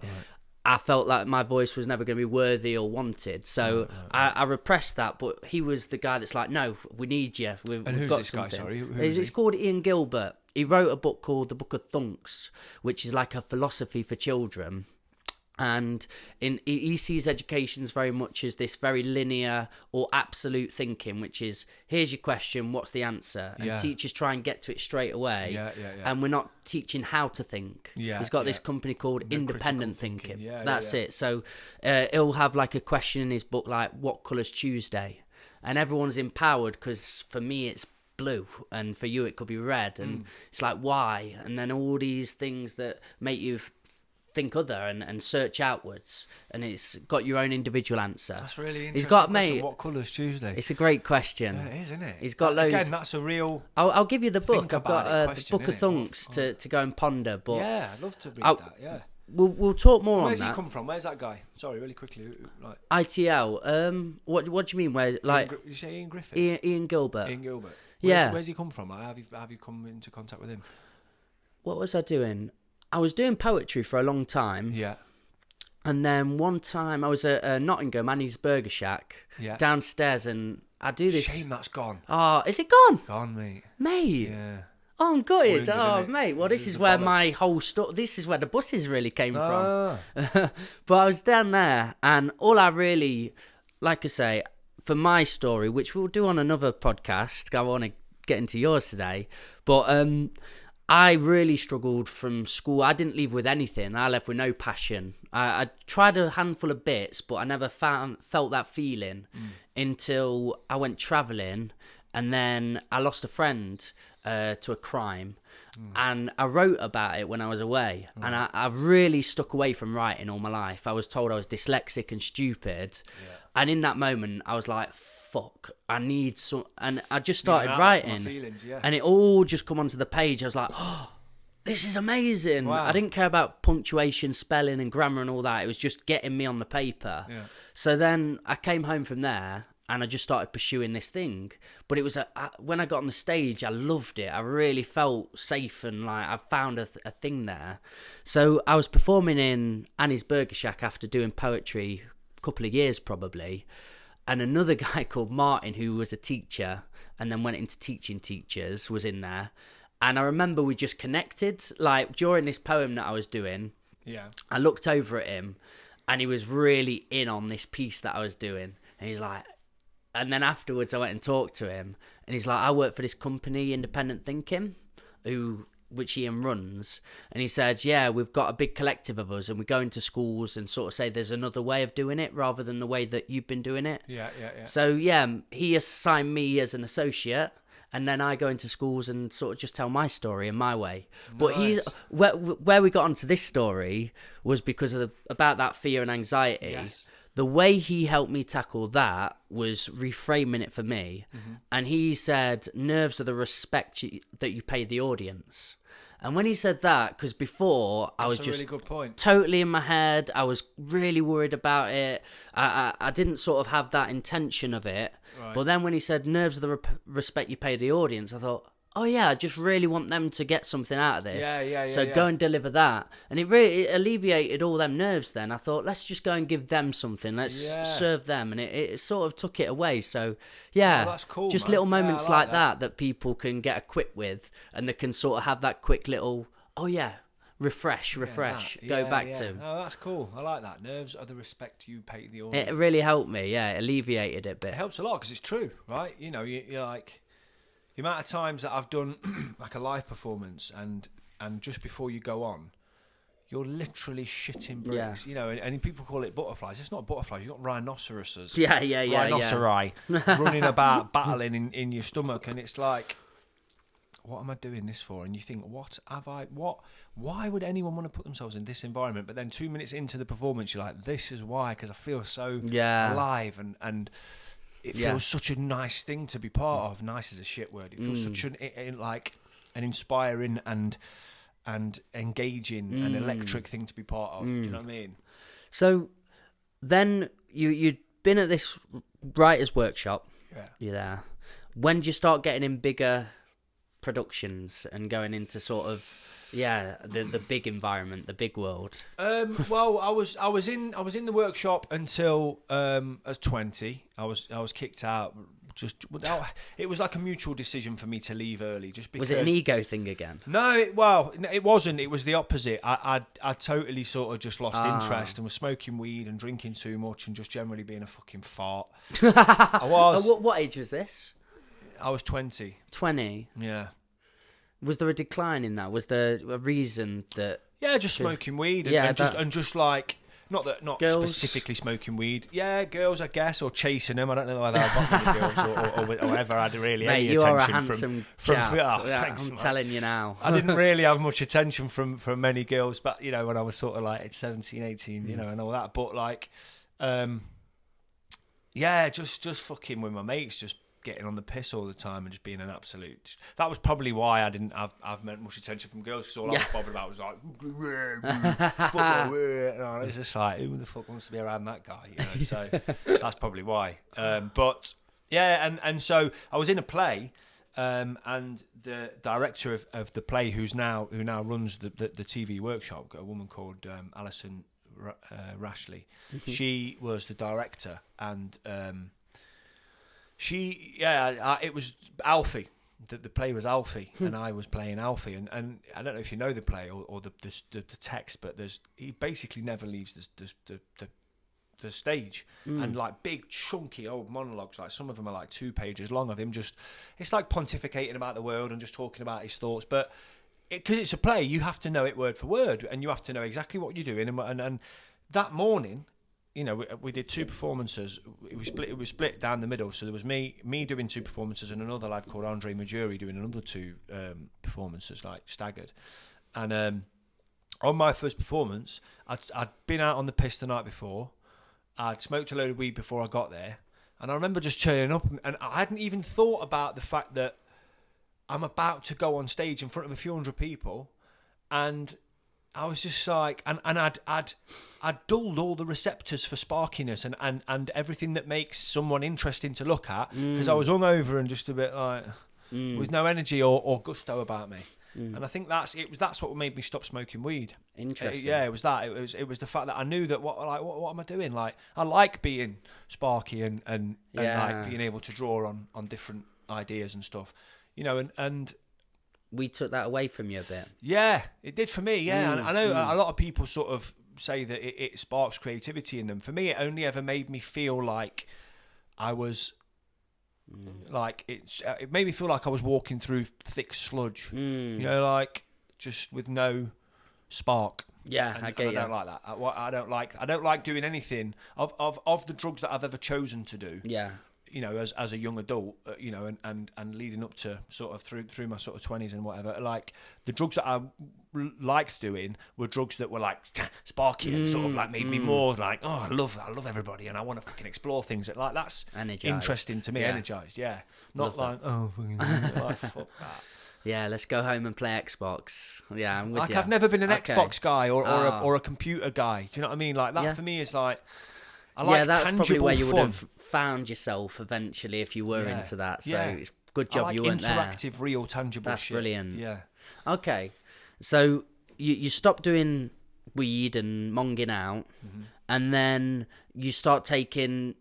I felt like my voice was never going to be worthy or wanted. So I repressed that, but he was the guy that's like, no, we need you. We've who's got this something. guy, sorry? It's called Ian Gilbert. He wrote a book called The Book of Thunks, which is like a philosophy for children. And he sees education very much as this very linear or absolute thinking, which is, here's your question, what's the answer? And teachers try and get to it straight away. And we're not teaching how to think. He's got this company called Independent Thinking. That's it. So he'll have like a question in his book like, what colour's Tuesday? And everyone's empowered, because for me it's blue, and for you it could be red. And it's like, why? And then all these things that make you think other and search outwards, and it's got your own individual answer. That's really interesting. He's got, mate, what colour's Tuesday? It's a great question. Yeah, it is, isn't it? He's got loads. Again, that's a real. I'll give you the book. I've got the Book of Thunks to go and ponder. But yeah, I'd love to read that. Yeah, we'll talk more on that. Where's he come from? Where's that guy? Sorry, really quickly. Like ITL. What do you mean? Where, like, you say Ian Griffiths? Ian Gilbert. Ian Gilbert. Where's he come from? Like, have you come into contact with him? What was I doing? I was doing poetry for a long time. Yeah. And then one time I was at Nottingham, Annie's Burger Shack, downstairs, and I do this. Shame that's gone. Oh, is it gone? Gone, mate. Mate. Yeah. Oh, I'm gutted. Oh, mate. Well, this is where my whole this is where the buses really came from. But I was down there, and all I really, like I say, for my story, which we'll do on another podcast, I want to get into yours today, but I really struggled from school. I didn't leave with anything. I left with no passion. I tried a handful of bits, but I never felt that feeling until I went travelling, and then I lost a friend to a crime, and I wrote about it when I was away, and I really stuck away from writing all my life. I was told I was dyslexic and stupid, and in that moment I was like, fuck, I need some, and I just started writing, and it all just come onto the page. I was like, oh, this is amazing. I didn't care about punctuation, spelling and grammar and all that. It was just getting me on the paper. So then I came home from there, and I just started pursuing this thing. But it was when I got on the stage, I loved it. I really felt safe, and like I found a thing there. So I was performing in Annie's Burger Shack after doing poetry a couple of years probably, and another guy called Martin, who was a teacher and then went into teaching teachers, was in there. And I remember we just connected, like during this poem that I was doing. I looked over at him, and he was really in on this piece that I was doing, and he's like, and then afterwards I went and talked to him, and he's like, I work for this company, Independent Thinking, which Ian runs, and he said, yeah, we've got a big collective of us, and we go into schools and sort of say there's another way of doing it rather than the way that you've been doing it. So he assigned me as an associate, and then I go into schools and sort of just tell my story in my way. But where we got onto this story was because of about that fear and anxiety. The way he helped me tackle that was reframing it for me. And he said, nerves are the respect that you pay the audience. And when he said that, because before I was just really good point. Totally in my head, I was really worried about it. I didn't sort of have that intention of it. But then when he said, nerves are the respect you pay the audience, I thought, oh yeah, I just really want them to get something out of this. So go and deliver that. And it alleviated all them nerves then. I thought, let's just go and give them something. Let's serve them. And it sort of took it away. So that's cool, just man. little moments like that people can get equipped with, and they can sort of have that quick little, oh yeah, refresh, go back to. Oh, that's cool. I like that. Nerves are the respect you pay the audience. It really helped me. It alleviated it a bit. It helps a lot because it's true, right? You know, you're like, the amount of times that I've done like a live performance, and just before you go on, you're literally shitting bricks, you know, and people call it butterflies. It's not butterflies. You've got rhinoceroses. Rhinoceri running about, battling in your stomach, and it's like, what am I doing this for? And you think, why would anyone want to put themselves in this environment? But then 2 minutes into the performance, you're like, this is why, because I feel so alive, and it feels such a nice thing to be part of. Nice is a shit word. It feels such an inspiring and engaging and electric thing to be part of. Do you know what I mean? So then you'd been at this writer's workshop. You're there. When did you start getting in bigger productions and going into sort of Yeah, the big environment, the big world. Well, I was in the workshop until I was 20. I was kicked out. It was like a mutual decision for me to leave early. Just because. Was it an ego thing again? No, it wasn't. It was the opposite. I totally sort of just lost interest and was smoking weed and drinking too much and just generally being a fucking fart. I was. What age was this? I was 20. 20. Yeah. Was there a decline in that? Was there a reason that? Yeah, just smoking weed and just like not girls. Specifically smoking weed. Yeah, girls, I guess, or chasing them. I don't know whether I got with girls or ever had really Mate, any you attention are a handsome chap. Thanks, I'm man. telling you now. I didn't really have much attention from many girls, but when I was sort of like 17, 18, and all that. But like, just fucking with my mates, just getting on the piss all the time and just being an absolute. That was probably why I didn't have much attention from girls, because all I was bothered about was like football. It's just like, who the fuck wants to be around that guy? So that's probably why. But yeah, and so I was in a play, and the director of the play who now runs the TV workshop, a woman called Alison Rashley. Mm-hmm. She was the director, and it was Alfie. The play was Alfie, and I was playing Alfie. And I don't know if you know the play or the text, but he basically never leaves the stage, and like big chunky old monologues, like some of them are like 2 pages long of him. Just it's like pontificating about the world and just talking about his thoughts. But because it's a play, you have to know it word for word, and you have to know exactly what you're doing. And that morning, we did 2 performances. It was split down the middle. So there was me doing 2 performances and another lad called Andre Majuri doing another 2 performances, like staggered. And on my first performance, I'd been out on the piss the night before. I'd smoked a load of weed before I got there. And I remember just turning up, and I hadn't even thought about the fact that I'm about to go on stage in front of a few hundred people, and I was just like, and I'd dulled all the receptors for sparkiness and everything that makes someone interesting to look at, because I was hungover and just a bit like with no energy or gusto about me. And I think that's what made me stop smoking weed. Interesting. It was that. It was the fact that I knew that what am I doing? Like, I like being sparky and like being able to draw on different ideas and stuff, and we took that away from you a bit. Yeah, it did for me. Yeah, and I know a lot of people sort of say that it sparks creativity in them. For me, it only ever made me feel like I was like it made me feel like I was walking through thick sludge. Like just with no spark. Yeah, I get you. I don't like that. I don't like doing anything of the drugs that I've ever chosen to do. Yeah. As a young adult, and leading up to sort of through my sort of 20s and whatever, like the drugs that I liked doing were drugs that were like sparky and sort of like made me more like, I love everybody and I want to fucking explore things that like that's energized. Interesting to me, energized, not like like fuck that. Yeah, let's go home and play Xbox. Yeah, I'm with like you. I've never been an Xbox guy or a computer guy. Do you know what I mean? Like that for me is like. I like that's tangible probably where you fun. would have found yourself eventually if you were into that. So it's good job you weren't there. Interactive, real, tangible That's shit. Brilliant. Yeah. Okay, so you stop doing weed and monging out, and then you start taking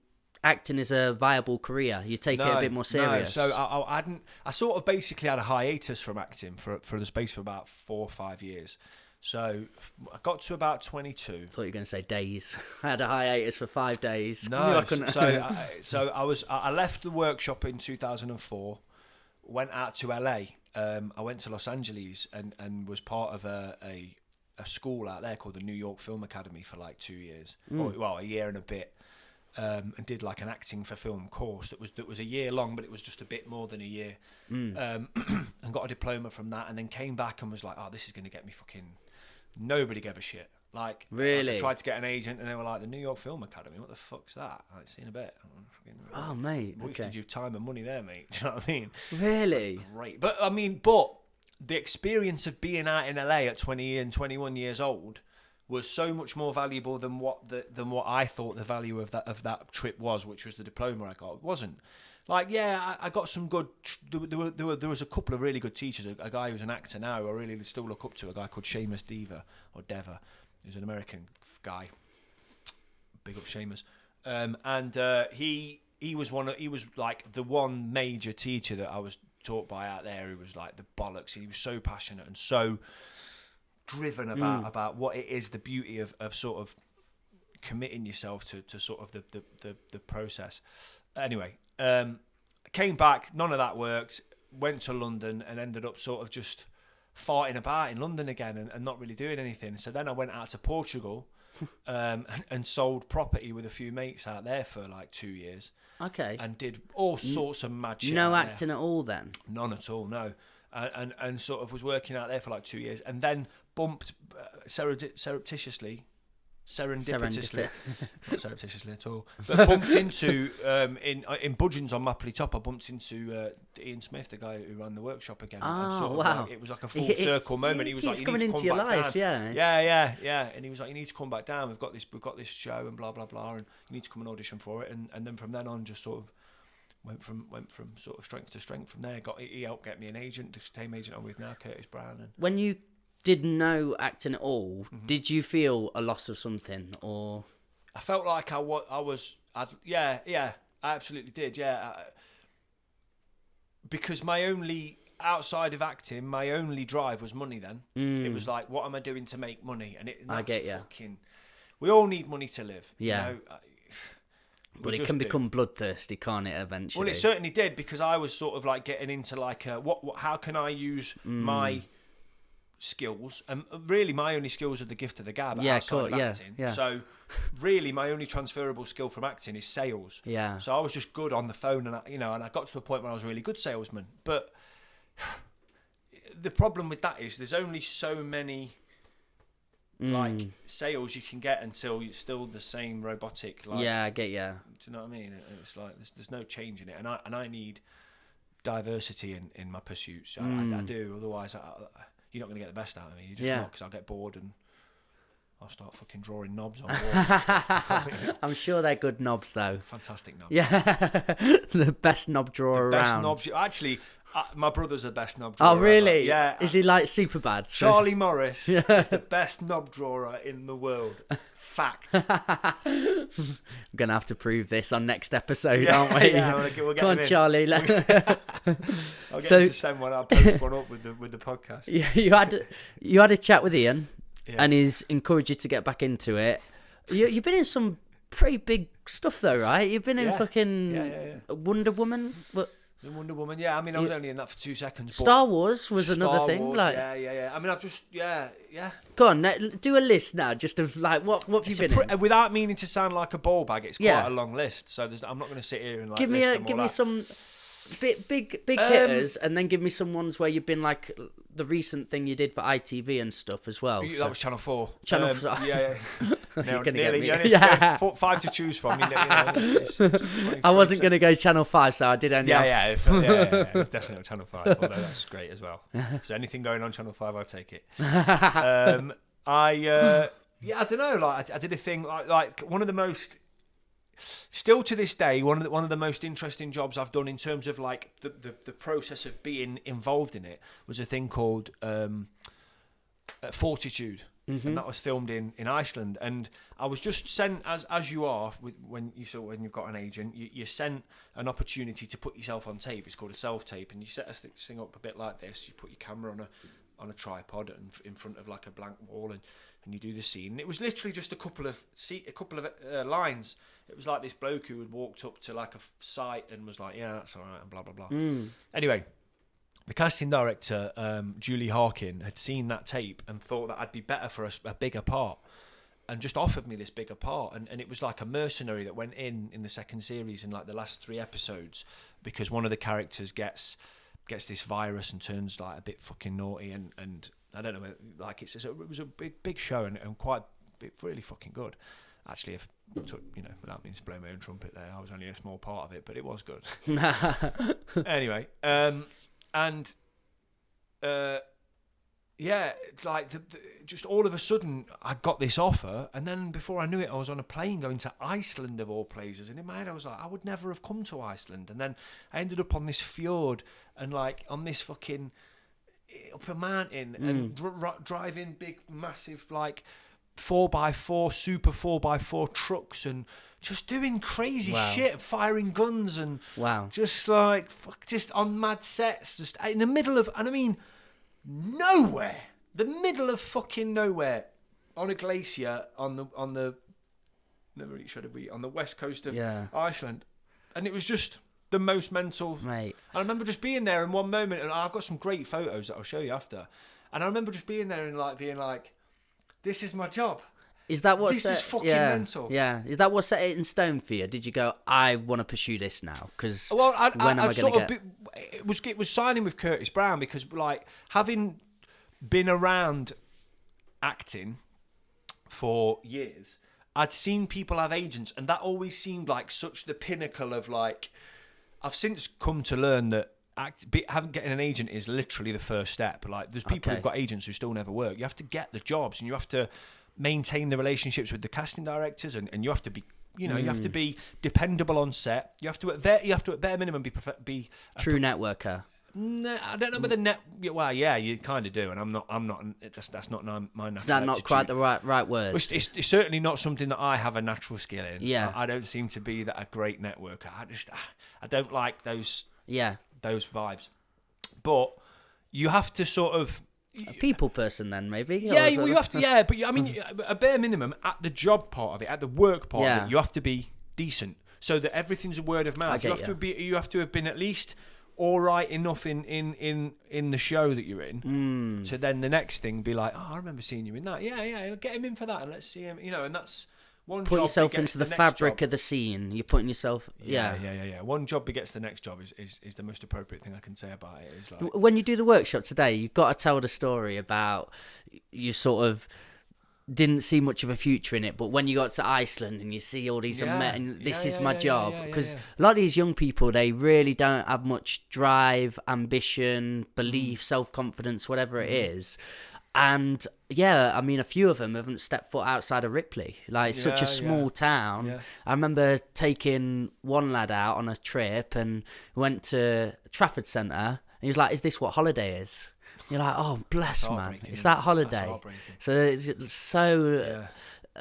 acting as a viable career. You take it a bit more serious. No, so I sort of basically had a hiatus from acting for the space of about 4 or 5 years. So I got to about 22. I thought you were going to say days. I had a hiatus for 5 days. No, I left the workshop in 2004, went out to LA. I went to Los Angeles and was part of a school out there called the New York Film Academy for like 2 years, a year and a bit, and did like an acting for film course that was a year long, but it was just a bit more than a year, and got a diploma from that, and then came back and was like, this is going to get me fucking. Nobody gave a shit. Like, really? I tried to get an agent, and they were like, "The New York Film Academy, what the fuck's that?" I've seen a bit. Oh, mate, wasted your time and money there, mate. Do you know what I mean? Really? Great, but the experience of being out in LA at 20 and 21 years old was so much more valuable than what I thought the value of that trip was, which was the diploma I got. It wasn't. Like, yeah, I got some good. There was a couple of really good teachers. A guy who's an actor now, who I really still look up to. A guy called Seamus Deva, who's an American guy. Big up Seamus. He was like the one major teacher that I was taught by out there. Who was like the bollocks. He was so passionate and so driven about what it is, the beauty of sort of committing yourself to sort of the process. Anyway. Came back, none of that worked, went to London and ended up sort of just farting about in London again and not really doing anything. So then I went out to Portugal and sold property with a few mates out there for like 2 years. Okay. And did all sorts of mad shit. No acting at all then? None at all, no. And sort of was working out there for like 2 years and then bumped serendipitously, not surreptitiously at all, but bumped into in Budgeons on Mapley Top. I bumped into Ian Smith, the guy who ran the workshop again. Oh, and sort of wow! Like, it was like a full circle moment. He was like, "You need to come your back life, down." Yeah. And he was like, "You need to come back down. We've got this show and blah blah blah, and you need to come and audition for it." And then from then on, just sort of went from sort of strength to strength. From there, he helped get me an agent, the same agent I'm with now, Curtis Brown. And when you did no acting at all, did you feel a loss of something, or? I felt like I absolutely did, because outside of acting, my only drive was money then. It was like, what am I doing to make money? And I get you. We all need money to live. Yeah. You know? But it can become bloodthirsty, can't it, eventually? Well, it certainly did, because I was sort of like getting into like, how can I use my skills, and really my only skills are the gift of the gab outside of acting. So really my only transferable skill from acting is sales. So I was just good on the phone, and I got to a point where I was a really good salesman. But the problem with that is there's only so many like sales you can get until you're still the same robotic. Like, I get you. Do you know what I mean? It's like there's no change in it, and I need diversity in my pursuits. I do, otherwise you're not going to get the best out of me. You just not, because I'll get bored and I'll start fucking drawing knobs on walls. I'm sure they're good knobs, though. Fantastic knobs. Yeah, the best knob drawer the best around. Knobs. Actually, my brother's the best knob drawer. Oh, really? Ever. Yeah. Is he like super bad? Charlie Morris is the best knob drawer in the world. Fact. I'm going to have to prove this on next episode, aren't we? Yeah, we'll get Come on, in. Charlie. I'll get him to send one. I'll post one up with the podcast. Yeah, you had a chat with Ian, and he's encouraged you to get back into it. You've been in some pretty big stuff, though, right? You've been in fucking Wonder Woman. Wonder Woman, I mean, I was only in that for 2 seconds. Star Wars was another thing. Wars, like, I mean, I've just, Go on, do a list now, just of like what have you been in? Without meaning to sound like a ball bag, it's quite a long list. So I'm not going to sit here and like give me some big hitters, and then give me some ones where you've been like the recent thing you did for ITV and stuff as well. That was Channel 4. Channel 4. Yeah. You're gonna nearly, get me. Five to choose from. It's I wasn't going to go Channel 5, so I did end up. Yeah, definitely on Channel 5. Although that's great as well. If there's anything going on Channel 5, I'll take it. I don't know. Like I did a thing like one of the most. Still to this day, one of the most interesting jobs I've done in terms of like the process of being involved in it was a thing called Fortitude, and that was filmed in Iceland. And I was just sent as you are when you've got an agent, you're sent an opportunity to put yourself on tape. It's called a self tape, and you set this thing up a bit like this. You put your camera on a tripod and in front of like a blank wall, and you do the scene. And it was literally just a couple of lines. It was like this bloke who had walked up to like a site and was like, "Yeah, that's all right," and blah blah blah. Anyway, the casting director, Julie Harkin, had seen that tape and thought that I'd be better for a bigger part, and just offered me this bigger part. And it was like a mercenary that went in the second series in like the last 3 episodes, because one of the characters gets this virus and turns like a bit fucking naughty, and I don't know, like it was a big show and quite really fucking good. Actually, without meaning to blow my own trumpet there, I was only a small part of it, but it was good. Anyway, yeah, like just all of a sudden I got this offer, and then before I knew it, I was on a plane going to Iceland of all places. And in my head, I was like, I would never have come to Iceland. And then I ended up on this fjord and like on this fucking up a mountain and driving big, massive like 4x4, super 4x4 trucks and just doing crazy shit, firing guns and just like just on mad sets, just in the middle of, and I mean, nowhere, the middle of fucking nowhere, on a glacier on the never really should be on the west coast of Iceland, and it was just the most mental. Mate, I remember just being there in one moment, and I've got some great photos that I'll show you after. And I remember just being there and like being like, "This is my job." Is that what? This is fucking mental. Yeah, is that what set it in stone for you? Did you go, I want to pursue this now? Because it was signing with Curtis Brown, because like having been around acting for years, I'd seen people have agents, and that always seemed like such the pinnacle of like. I've since come to learn that getting an agent is literally the first step. Like there's people who've got agents who still never work. You have to get the jobs, and you have to maintain the relationships with the casting directors, and you have to be, you know, you have to be dependable on set. You have to at bare minimum be a true networker. No, I don't know whether well, yeah, you kind of do, and I'm not. That's not my natural. Is that not aptitude. quite the right word? It's certainly not something that I have a natural skill in. Yeah, I don't seem to be a great networker. I don't like those. Yeah, those vibes. But you have to sort of. A people person, then maybe. Yeah, well, you have to. Yeah, but I mean, a bare minimum at the job part of it, at the work part of it, you have to be decent, so that everything's a word of mouth. You have to have been at least all right enough in the show that you're in. So then the next thing be like, oh, I remember seeing you in that. Yeah, get him in for that, and let's see him. You know, and that's one. Put yourself into the fabric of the scene. You're putting yourself. Yeah. One job begets the next job is the most appropriate thing I can say about it. Is like when you do the workshop today, you've got to tell the story about you sort of didn't see much of a future in it, but when you got to Iceland and you see all these and this is my job, because a lot of these young people, they really don't have much drive, ambition, belief, self-confidence, whatever it is. And I mean, a few of them haven't stepped foot outside of Ripley, like such a small town. I remember taking one lad out on a trip and went to Trafford Centre, and he was like, is this what holiday is? You're like, oh, bless, man. It's that holiday. So it's so,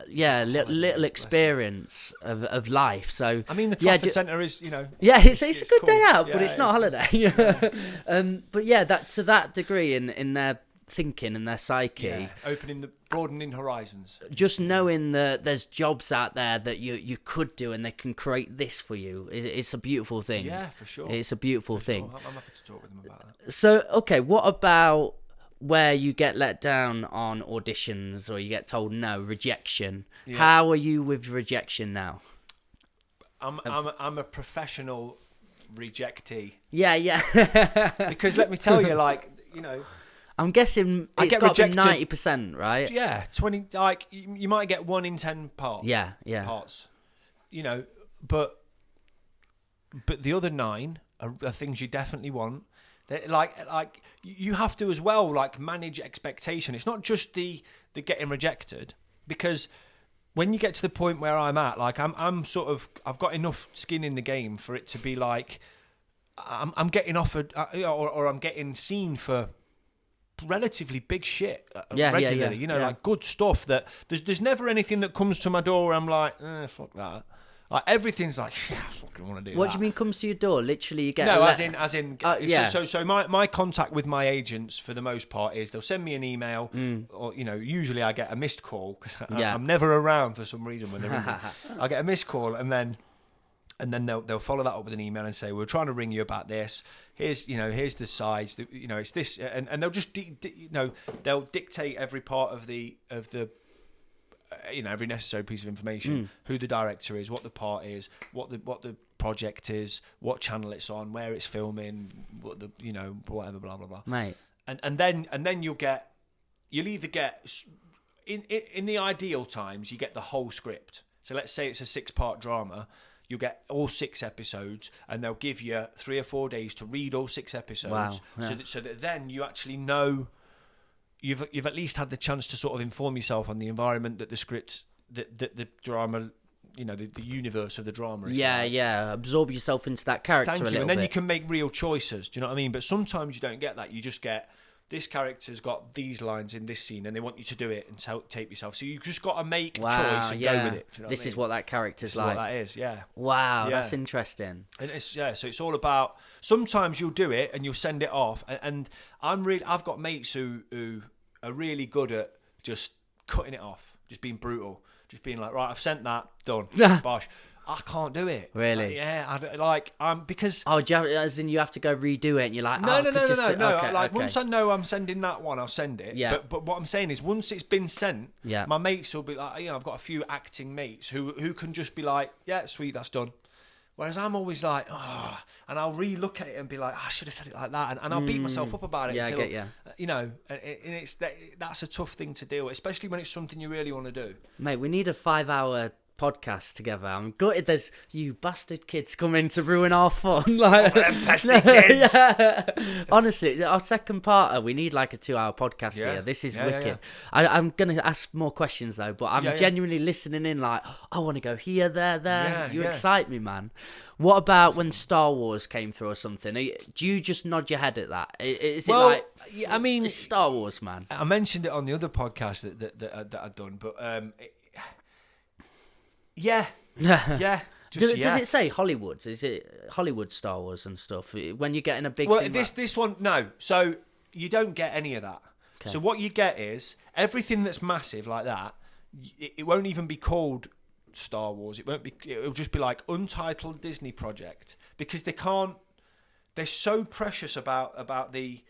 little experience of life. So I mean, the Trafford Centre is, you know. Yeah, it's a good day out, but it's not a holiday. But that to that degree in their thinking and their psyche, broadening horizons. Just knowing that there's jobs out there that you could do, and they can create this for you. It's a beautiful thing. Yeah, for sure. It's a beautiful thing. Sure. I'm happy to talk with them about that. So, okay, what about where you get let down on auditions, or you get told no, rejection? Yeah. How are you with rejection now? I'm a professional rejectee. Yeah. Because let me tell you, like, you know. I'm guessing it's got to be 90%, right? Yeah, 20. Like you might get 1 in 10 parts. Yeah. Parts. You know, but the other 9 are things you definitely want. They're like you have to as well, like, manage expectation. It's not just the getting rejected, because when you get to the point where I'm at, like I'm sort of, I've got enough skin in the game for it to be like I'm getting offered or I'm getting seen for relatively big shit regularly, you know, like good stuff that there's never anything that comes to my door where I'm like, fuck that. Like everything's like, I fucking want to do that. What do you mean comes to your door? Literally, you get as in. So my contact with my agents for the most part is they'll send me an email, or, you know, usually I get a missed call because I'm never around for some reason when they're ringing. I get a missed call, and then they'll follow that up with an email and say, we're trying to ring you about this. Here's the sides. You know, it's this, and they'll just they'll dictate every part of the every necessary piece of information, who the director is, what the part is, what the project is, what channel it's on, where it's filming, what the, you know, whatever, blah blah blah. Mate. And then you'll either get in the ideal times you get the whole script. So let's say it's a 6-part drama. You'll get all 6 episodes, and they'll give you 3 or 4 days to read all 6 episodes. Wow. Yeah. So that then you actually know you've at least had the chance to sort of inform yourself on the environment that the script, the drama, the universe of the drama is. Yeah. Absorb yourself into that character. Thank you. And then bit. You can make real choices. Do you know what I mean? But sometimes you don't get that. You just get, this character's got these lines in this scene, and they want you to do it and tape yourself. So you just got to make a choice and go with it. Do you know this is what that character's like. What that is, yeah. Wow, that's interesting. And so it's all about. Sometimes you'll do it and you'll send it off, and I've got mates who are really good at just cutting it off, just being brutal, just being like, right, I've sent that, done, bosh. I can't do it. Really? Because... Oh, as in you have to go redo it and you're like... No. Okay. Once I know I'm sending that one, I'll send it. Yeah. But what I'm saying is, once it's been sent, yeah, my mates will be like... I've got a few acting mates who can just be like, yeah, sweet, that's done. Whereas I'm always like, and I'll re-look at it and be like, I should have said it like that. And I'll beat myself up about it until... I get you. And that's a tough thing to deal with, especially when it's something you really want to do. Mate, we need a 5-hour... podcast together. I'm gutted there's you bastard kids coming to ruin our fun. Like them pesky kids. Yeah. Honestly, our second parter, we need like a 2-hour podcast here. This is wicked. Yeah. I'm gonna ask more questions though, but I'm genuinely listening in like, I want to go here, there. You excite me, man. What about when Star Wars came through or something? Do you just nod your head at that? Is it like... I mean... It's Star Wars, man. I mentioned it on the other podcast that I'd done, but... Yeah. Does it say Hollywood? Is it Hollywood Star Wars and stuff? When you're getting a big... Well, this one, no. So you don't get any of that. Okay. So what you get is everything that's massive like that, it won't even be called Star Wars. It'll just be like Untitled Disney Project, because they're so precious about the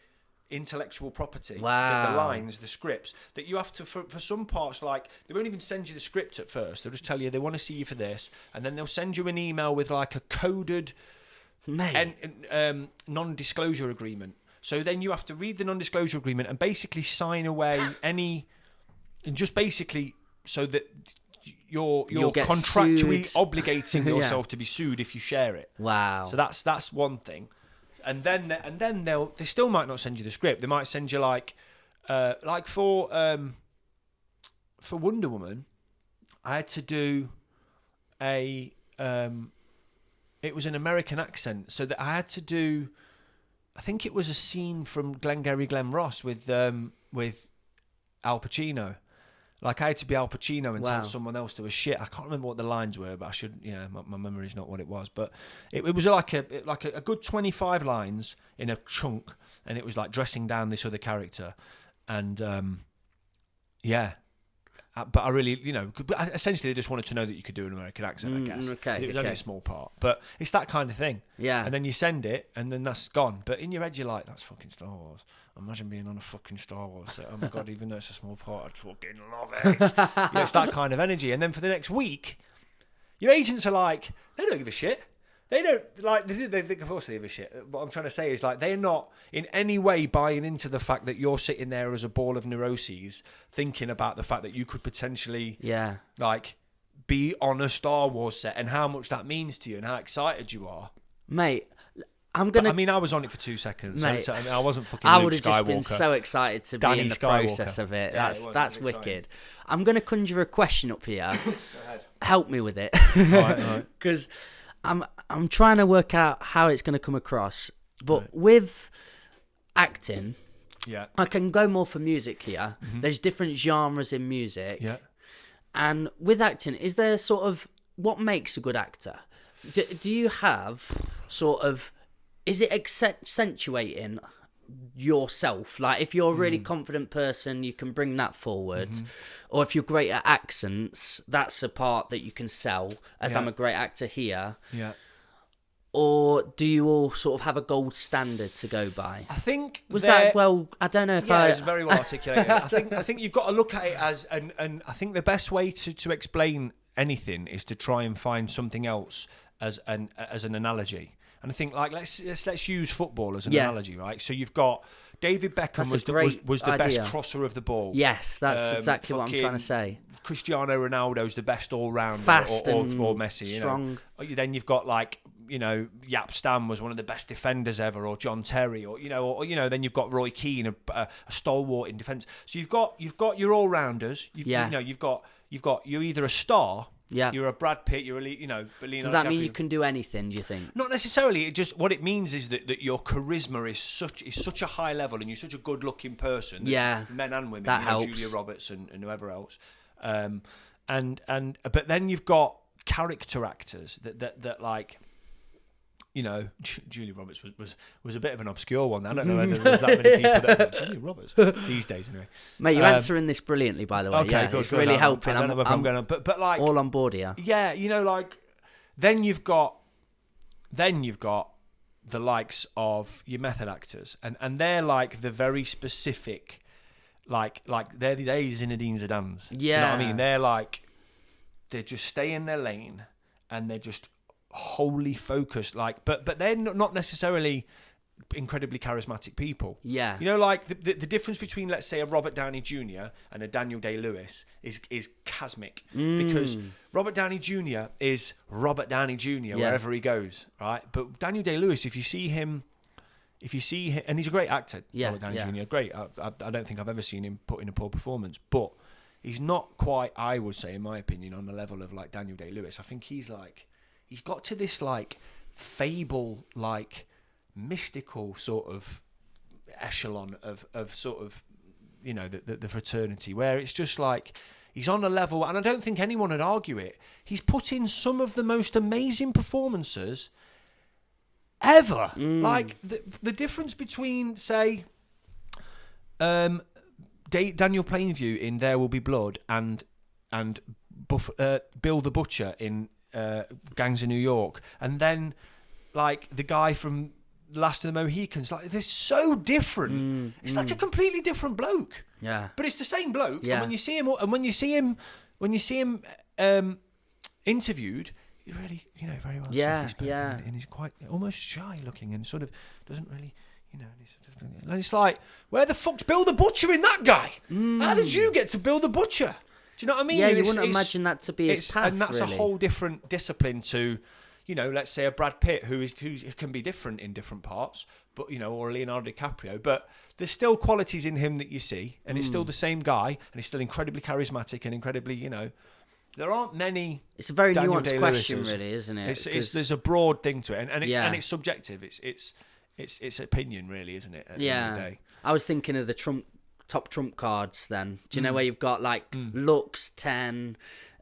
intellectual property, the lines, the scripts, that you have to, for some parts, like, they won't even send you the script at first. They'll just tell you they want to see you for this, and then they'll send you an email with like a coded non-disclosure agreement. So then you have to read the non-disclosure agreement and basically sign away and just basically so that you're contractually obligating yourself to be sued if you share it. Wow. So that's one thing. And then they still might not send you the script. They might send you like for Wonder Woman, I had to do it was an American accent, so that I had to do, I think it was a scene from Glengarry Glen Ross with Al Pacino. Like, I had to be Al Pacino and tell someone else to a shit. I can't remember what the lines were, but I should, my memory's not what it was. But it was like a good 25 lines in a chunk, and it was like dressing down this other character. And, but I really, essentially they just wanted to know that you could do an American accent, I guess. Okay. It was only a small part. But it's that kind of thing. Yeah. And then you send it, and then that's gone. But in your head, you're like, that's fucking Star Wars. Imagine being on a fucking Star Wars set. Oh my God, even though it's a small part, I'd fucking love it. It's that kind of energy. And then for the next week, your agents are like, they don't give a shit. They don't, like, they of course they give a shit. What I'm trying to say is, like, they're not in any way buying into the fact that you're sitting there as a ball of neuroses thinking about the fact that you could potentially, like, be on a Star Wars set and how much that means to you and how excited you are. Mate, I was on it for 2 seconds. Mate, so I wasn't fucking I Luke would have just been so excied to be in the process of it. Yeah, that's wicked. I'm going to conjure a question up here. Go ahead. Help me with it. Right. Because I'm trying to work out how it's going to come across. But with acting, I can go more for music here. Mm-hmm. There's different genres in music. Yeah. And with acting, is there sort of, what makes a good actor? Do you have sort of... Is it accentuating yourself? Like, if you're a really confident person, you can bring that forward. Mm-hmm. Or if you're great at accents, that's a part that you can sell, as I'm a great actor here. Yeah. Or do you all sort of have a gold standard to go by? I think... that well... I don't know if it's very well articulated. I think you've got to look at it as... And I think the best way to explain anything is to try and find something else as an analogy. And I think, like, let's use football as an analogy, right? So you've got David Beckham was the best crosser of the ball. Yes, that's exactly what I'm trying to say. Cristiano Ronaldo's the best all-rounder, fast or and Messi, strong. Then you've got, like, Yap Stam was one of the best defenders ever, or John Terry, or then you've got Roy Keane, a stalwart in defence. So you've got your all rounders. You're either a star. Yeah. You're a Brad Pitt, you're a, Does that mean you can do anything, do you think? Not necessarily. What it means is that your charisma is such a high level, and you're such a good looking person. Yeah. Men and women. That helps. Julia Roberts and whoever else. But then you've got character actors that like, Julia Roberts was a bit of an obscure one. I don't know whether there's that many people that Julia Roberts these days anyway. Mate, you're answering this brilliantly, by the way. Okay, yeah, good. It's really helping. I don't know if I'm going to, but like all on board here. Yeah, then you've got the likes of your method actors, and they're like the very specific, like they're Zinedine Zidane's. Yeah, do you know what I mean? They're like, they just stay in their lane, and they're just wholly focused, but they're not necessarily incredibly charismatic people. Yeah. Like the difference between, let's say, a Robert Downey Jr. and a Daniel Day-Lewis is cosmic, because Robert Downey Jr. is Robert Downey Jr. wherever he goes, right? But Daniel Day-Lewis, if you see him, and he's a great actor, Robert Downey Jr., great. I don't think I've ever seen him put in a poor performance, but he's not quite, I would say, in my opinion, on the level of like Daniel Day-Lewis. I think he's got to this like fable, like mystical sort of echelon of sort of, the fraternity, where it's just like he's on a level, and I don't think anyone would argue it. He's put in some of the most amazing performances ever. Like the difference between, say, Daniel Plainview in There Will Be Blood and Bill the Butcher in Gangs of New York, and then like the guy from Last of the Mohicans, like they're so different. It's like a completely different bloke. Yeah, but it's the same bloke. Yeah. And when you see him interviewed, he's really, very well. Yeah, spoken, yeah. and he's quite almost shy looking, and sort of doesn't really, and it's like, where the fuck's Bill the Butcher in that guy? How did you get to Bill the Butcher? Do you know what I mean? Yeah, you wouldn't imagine that to be his path, and that's really. A whole different discipline to, let's say a Brad Pitt who can be different in different parts, but or a Leonardo DiCaprio, but there's still qualities in him that you see, and it's still the same guy, and he's still incredibly charismatic and incredibly, there aren't many. It's a very Daniel nuanced Day-Lewis's. question, really, isn't it? There's a broad thing to it, and it's subjective. It's opinion, really, isn't it? At the end of the day. I was thinking of the top trump cards. Then do you know where you've got like looks 10,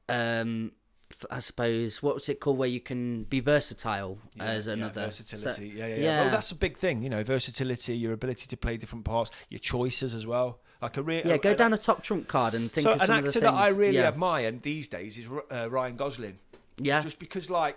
I suppose, what was it called, where you can be versatile as another versatility. So, yeah. Well, that's a big thing, versatility, your ability to play different parts, your choices as well. Like go down a top trump card and think of some of the things. So an actor that I really admire these days is Ryan Gosling. Yeah. Just because, I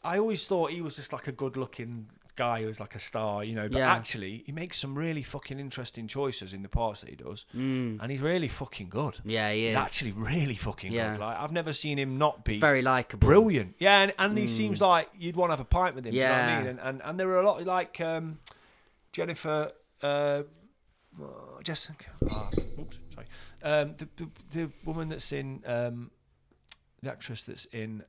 always thought he was just like a good-looking guy who was like a star, but actually he makes some really fucking interesting choices in the parts that he does, and he's really fucking good. Yeah, he is. He's actually really fucking good. Like, I've never seen him not be very likeable, brilliant. Yeah, and he seems like you'd want to have a pint with him. Yeah. Do you know what I mean? And there are a lot like Jennifer. Jessica. Oops, sorry. The woman that's in the actress that's in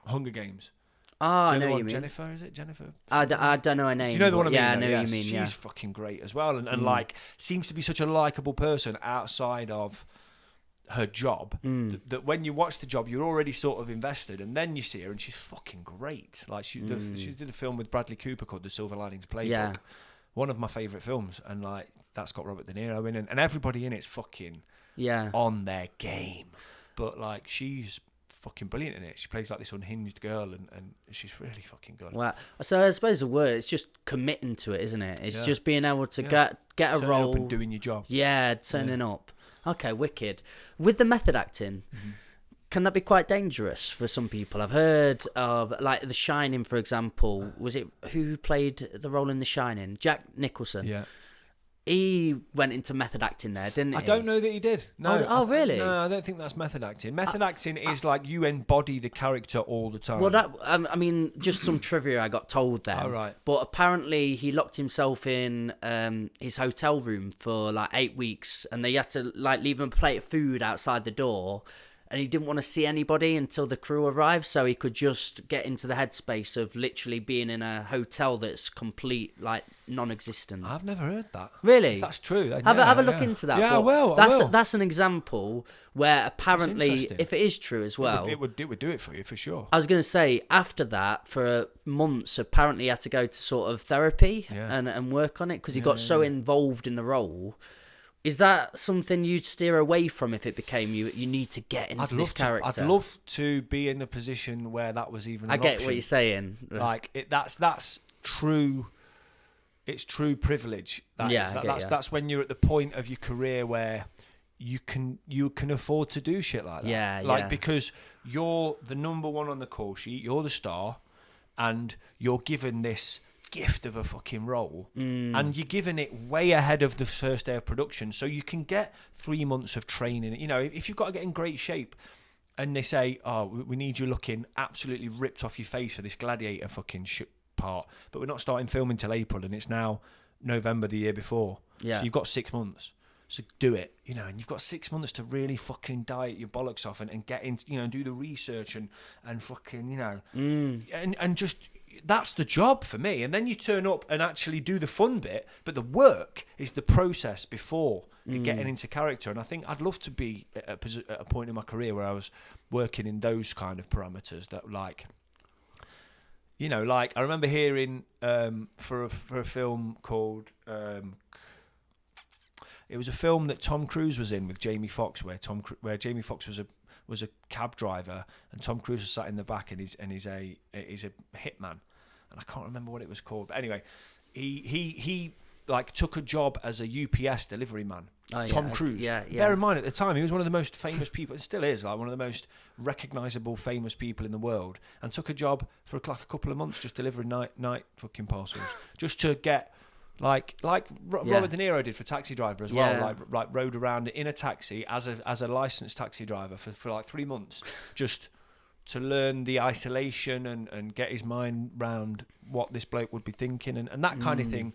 Hunger Games. I know what you mean. Jennifer, is it Jennifer? I don't know her name. Do you know the one I mean? Yeah, I know what you mean. She's fucking great as well, and like seems to be such a likable person outside of her job. That when you watch the job, you're already sort of invested, and then you see her, and she's fucking great. Like she did a film with Bradley Cooper called The Silver Linings Playbook. Yeah. One of my favourite films, and like that's got Robert De Niro in, and everybody in it's fucking on their game. But like she's fucking brilliant in it. She plays like this unhinged girl, and she's really fucking good. Wow. So I suppose the word, it's just committing to it, isn't it? It's just being able to get a role up and doing your job. Yeah, turning up. Okay, wicked. With the method acting, can that be quite dangerous for some people? I've heard of, like, The Shining, for example. Was it who played the role in The Shining? Jack Nicholson. Yeah. He went into method acting there, didn't he? I don't know that he did. No. Oh, really? No, I don't think that's method acting. Method acting is like you embody the character all the time. Well, that I mean, just some trivia I got told there. Oh, right. But apparently he locked himself in his hotel room for like 8 weeks, and they had to like leave him a plate of food outside the door. and he didn't want to see anybody until the crew arrived, so he could just get into the headspace of literally being in a hotel that's complete, like, non-existent. I've never heard that. Really? If that's true. Have a look into that. Yeah, I will. That's an example where apparently, if it is true as well, it would do it for you for sure. I was going to say, after that, for months, apparently he had to go to sort of therapy and work on it because he got so involved in the role. Is that something you'd steer away from if it became you need to get into this character? I'd love to be in a position where that was even an get option. What you're saying. Like, that's true. It's true privilege. That's when you're at the point of your career where you can afford to do shit like that. Because you're the number one on the call sheet, you're the star, and you're given this gift of a fucking role, and you're given it way ahead of the first day of production, so you can get 3 months of training. You know, if you've got to get in great shape, and they say, "Oh, we need you looking absolutely ripped off your face for this gladiator fucking shit part," but we're not starting filming till April, and it's now November the year before. So you've got 6 months. So do it, you know, and you've got 6 months to really fucking diet your bollocks off and get into, you know, do the research and fucking, you know, and just. That's the job for me. And then you turn up and actually do the fun bit, but the work is the process before getting into character. And I think I'd love to be at a point in my career where I was working in those kind of parameters that, like, you know, like I remember hearing for a film called it was a film that Tom Cruise was in with Jamie Foxx, where Jamie Foxx was a cab driver and Tom Cruise was sat in the back and he's a hitman, and I can't remember what it was called, but anyway, he like took a job as a UPS delivery man. Tom Cruise. Bear in mind, at the time he was one of the most famous people, it still is, like one of the most recognisable famous people in the world, and took a job for like a couple of months just delivering night fucking parcels, just to get like Robert De Niro did for Taxi Driver as well, like rode around in a taxi as a licensed taxi driver for like 3 months, just to learn the isolation and get his mind round what this bloke would be thinking and that kind of thing.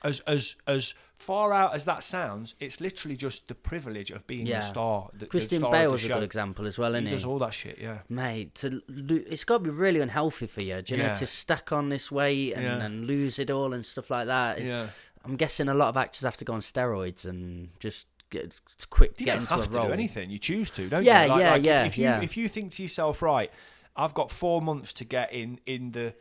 As far out as that sounds, it's literally just the privilege of being the star. Christian Bale's a good example as well, isn't he? He does all that shit, yeah. Mate, it's got to be really unhealthy for you, do you know, to stack on this weight and lose it all and stuff like that. I'm guessing a lot of actors have to go on steroids and just get into a role. You don't have to do anything. You choose to, don't you? If you think to yourself, right, I've got 4 months to get in the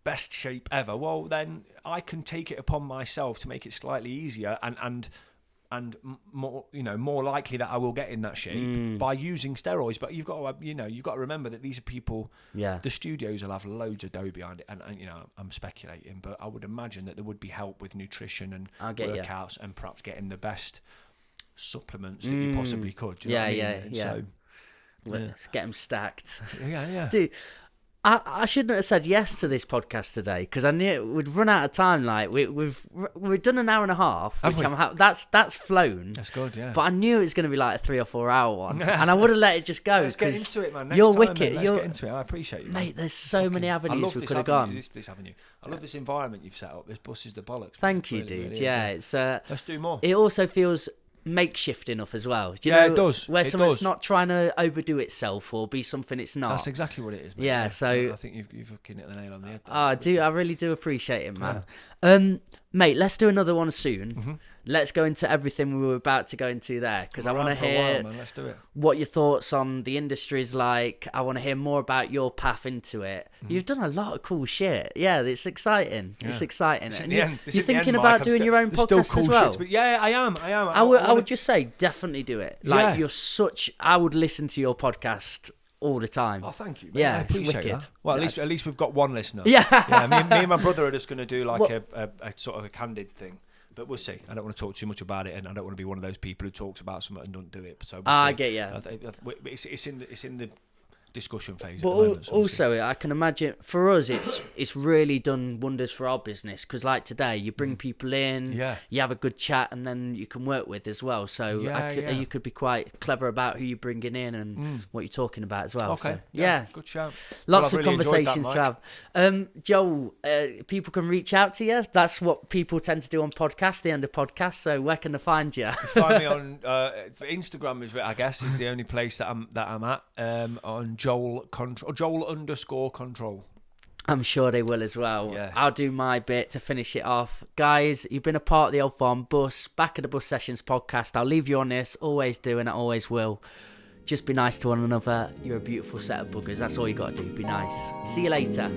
best shape ever, well then I can take it upon myself to make it slightly easier and more, you know, more likely that I will get in that shape by using steroids. But you've got to remember that these are people. The studios will have loads of dough behind it, and you know, I'm speculating, but I would imagine that there would be help with nutrition and workouts and perhaps getting the best supplements that you possibly could. Do you know what I mean? So let's get them stacked. Dude. I shouldn't have said yes to this podcast today because I knew we'd run out of time. Like we've done an hour and a half, which that's flown. That's good, yeah. But I knew it was going to be like a 3 or 4 hour one, and I would have let it just go. Let's get into it, man. You're wicked. Let's get into it. I appreciate you, mate. There's so many avenues we could have gone. This avenue. I love this environment you've set up. This bus is the bollocks. Thank you, dude. Really it's. Let's do more. It also feels makeshift enough as well. Do you know, it does. Where something's not trying to overdo itself or be something it's not. That's exactly what it is, mate. Yeah, so I think you've fucking hit the nail on the head. I really do appreciate it, man. Mate, let's do another one soon. Let's go into everything we were about to go into there because I want to hear Let's do it. What your thoughts on the industry is like. I want to hear more about your path into it. You've done a lot of cool shit. Yeah, it's exciting. Yeah. It's exciting. And you're thinking about doing your own podcast cool as well? But yeah, I am. I would just say definitely do it. Like you're such. I would listen to your podcast all the time. Oh, thank you. Man. Yeah, I appreciate that. Well, at least we've got one listener. Yeah. Me and my brother are just going to do like a sort of a candid thing. But we'll see. I don't want to talk too much about it, and I don't want to be one of those people who talks about something and don't do it. So I get you. It's in the discussion phase. But also, I can imagine for us, it's really done wonders for our business because, like today, you bring people in, you have a good chat, and then you can work with as well. So you could be quite clever about who you're bringing in and what you're talking about as well. Okay, so, good shout. Lots of conversations to have. Joel, people can reach out to you. That's what people tend to do on podcasts. They end a podcast. So where can they find you? Find me on Instagram. I guess is the only place that I'm at. On Joel_control. I'm sure they will as well. Yeah. I'll do my bit to finish it off. Guys, you've been a part of the Old Farm Bus, Back of the Bus Sessions podcast. I'll leave you on this. Always do, and I always will. Just be nice to one another. You're a beautiful set of buggers. That's all you got to do. Be nice. See you later.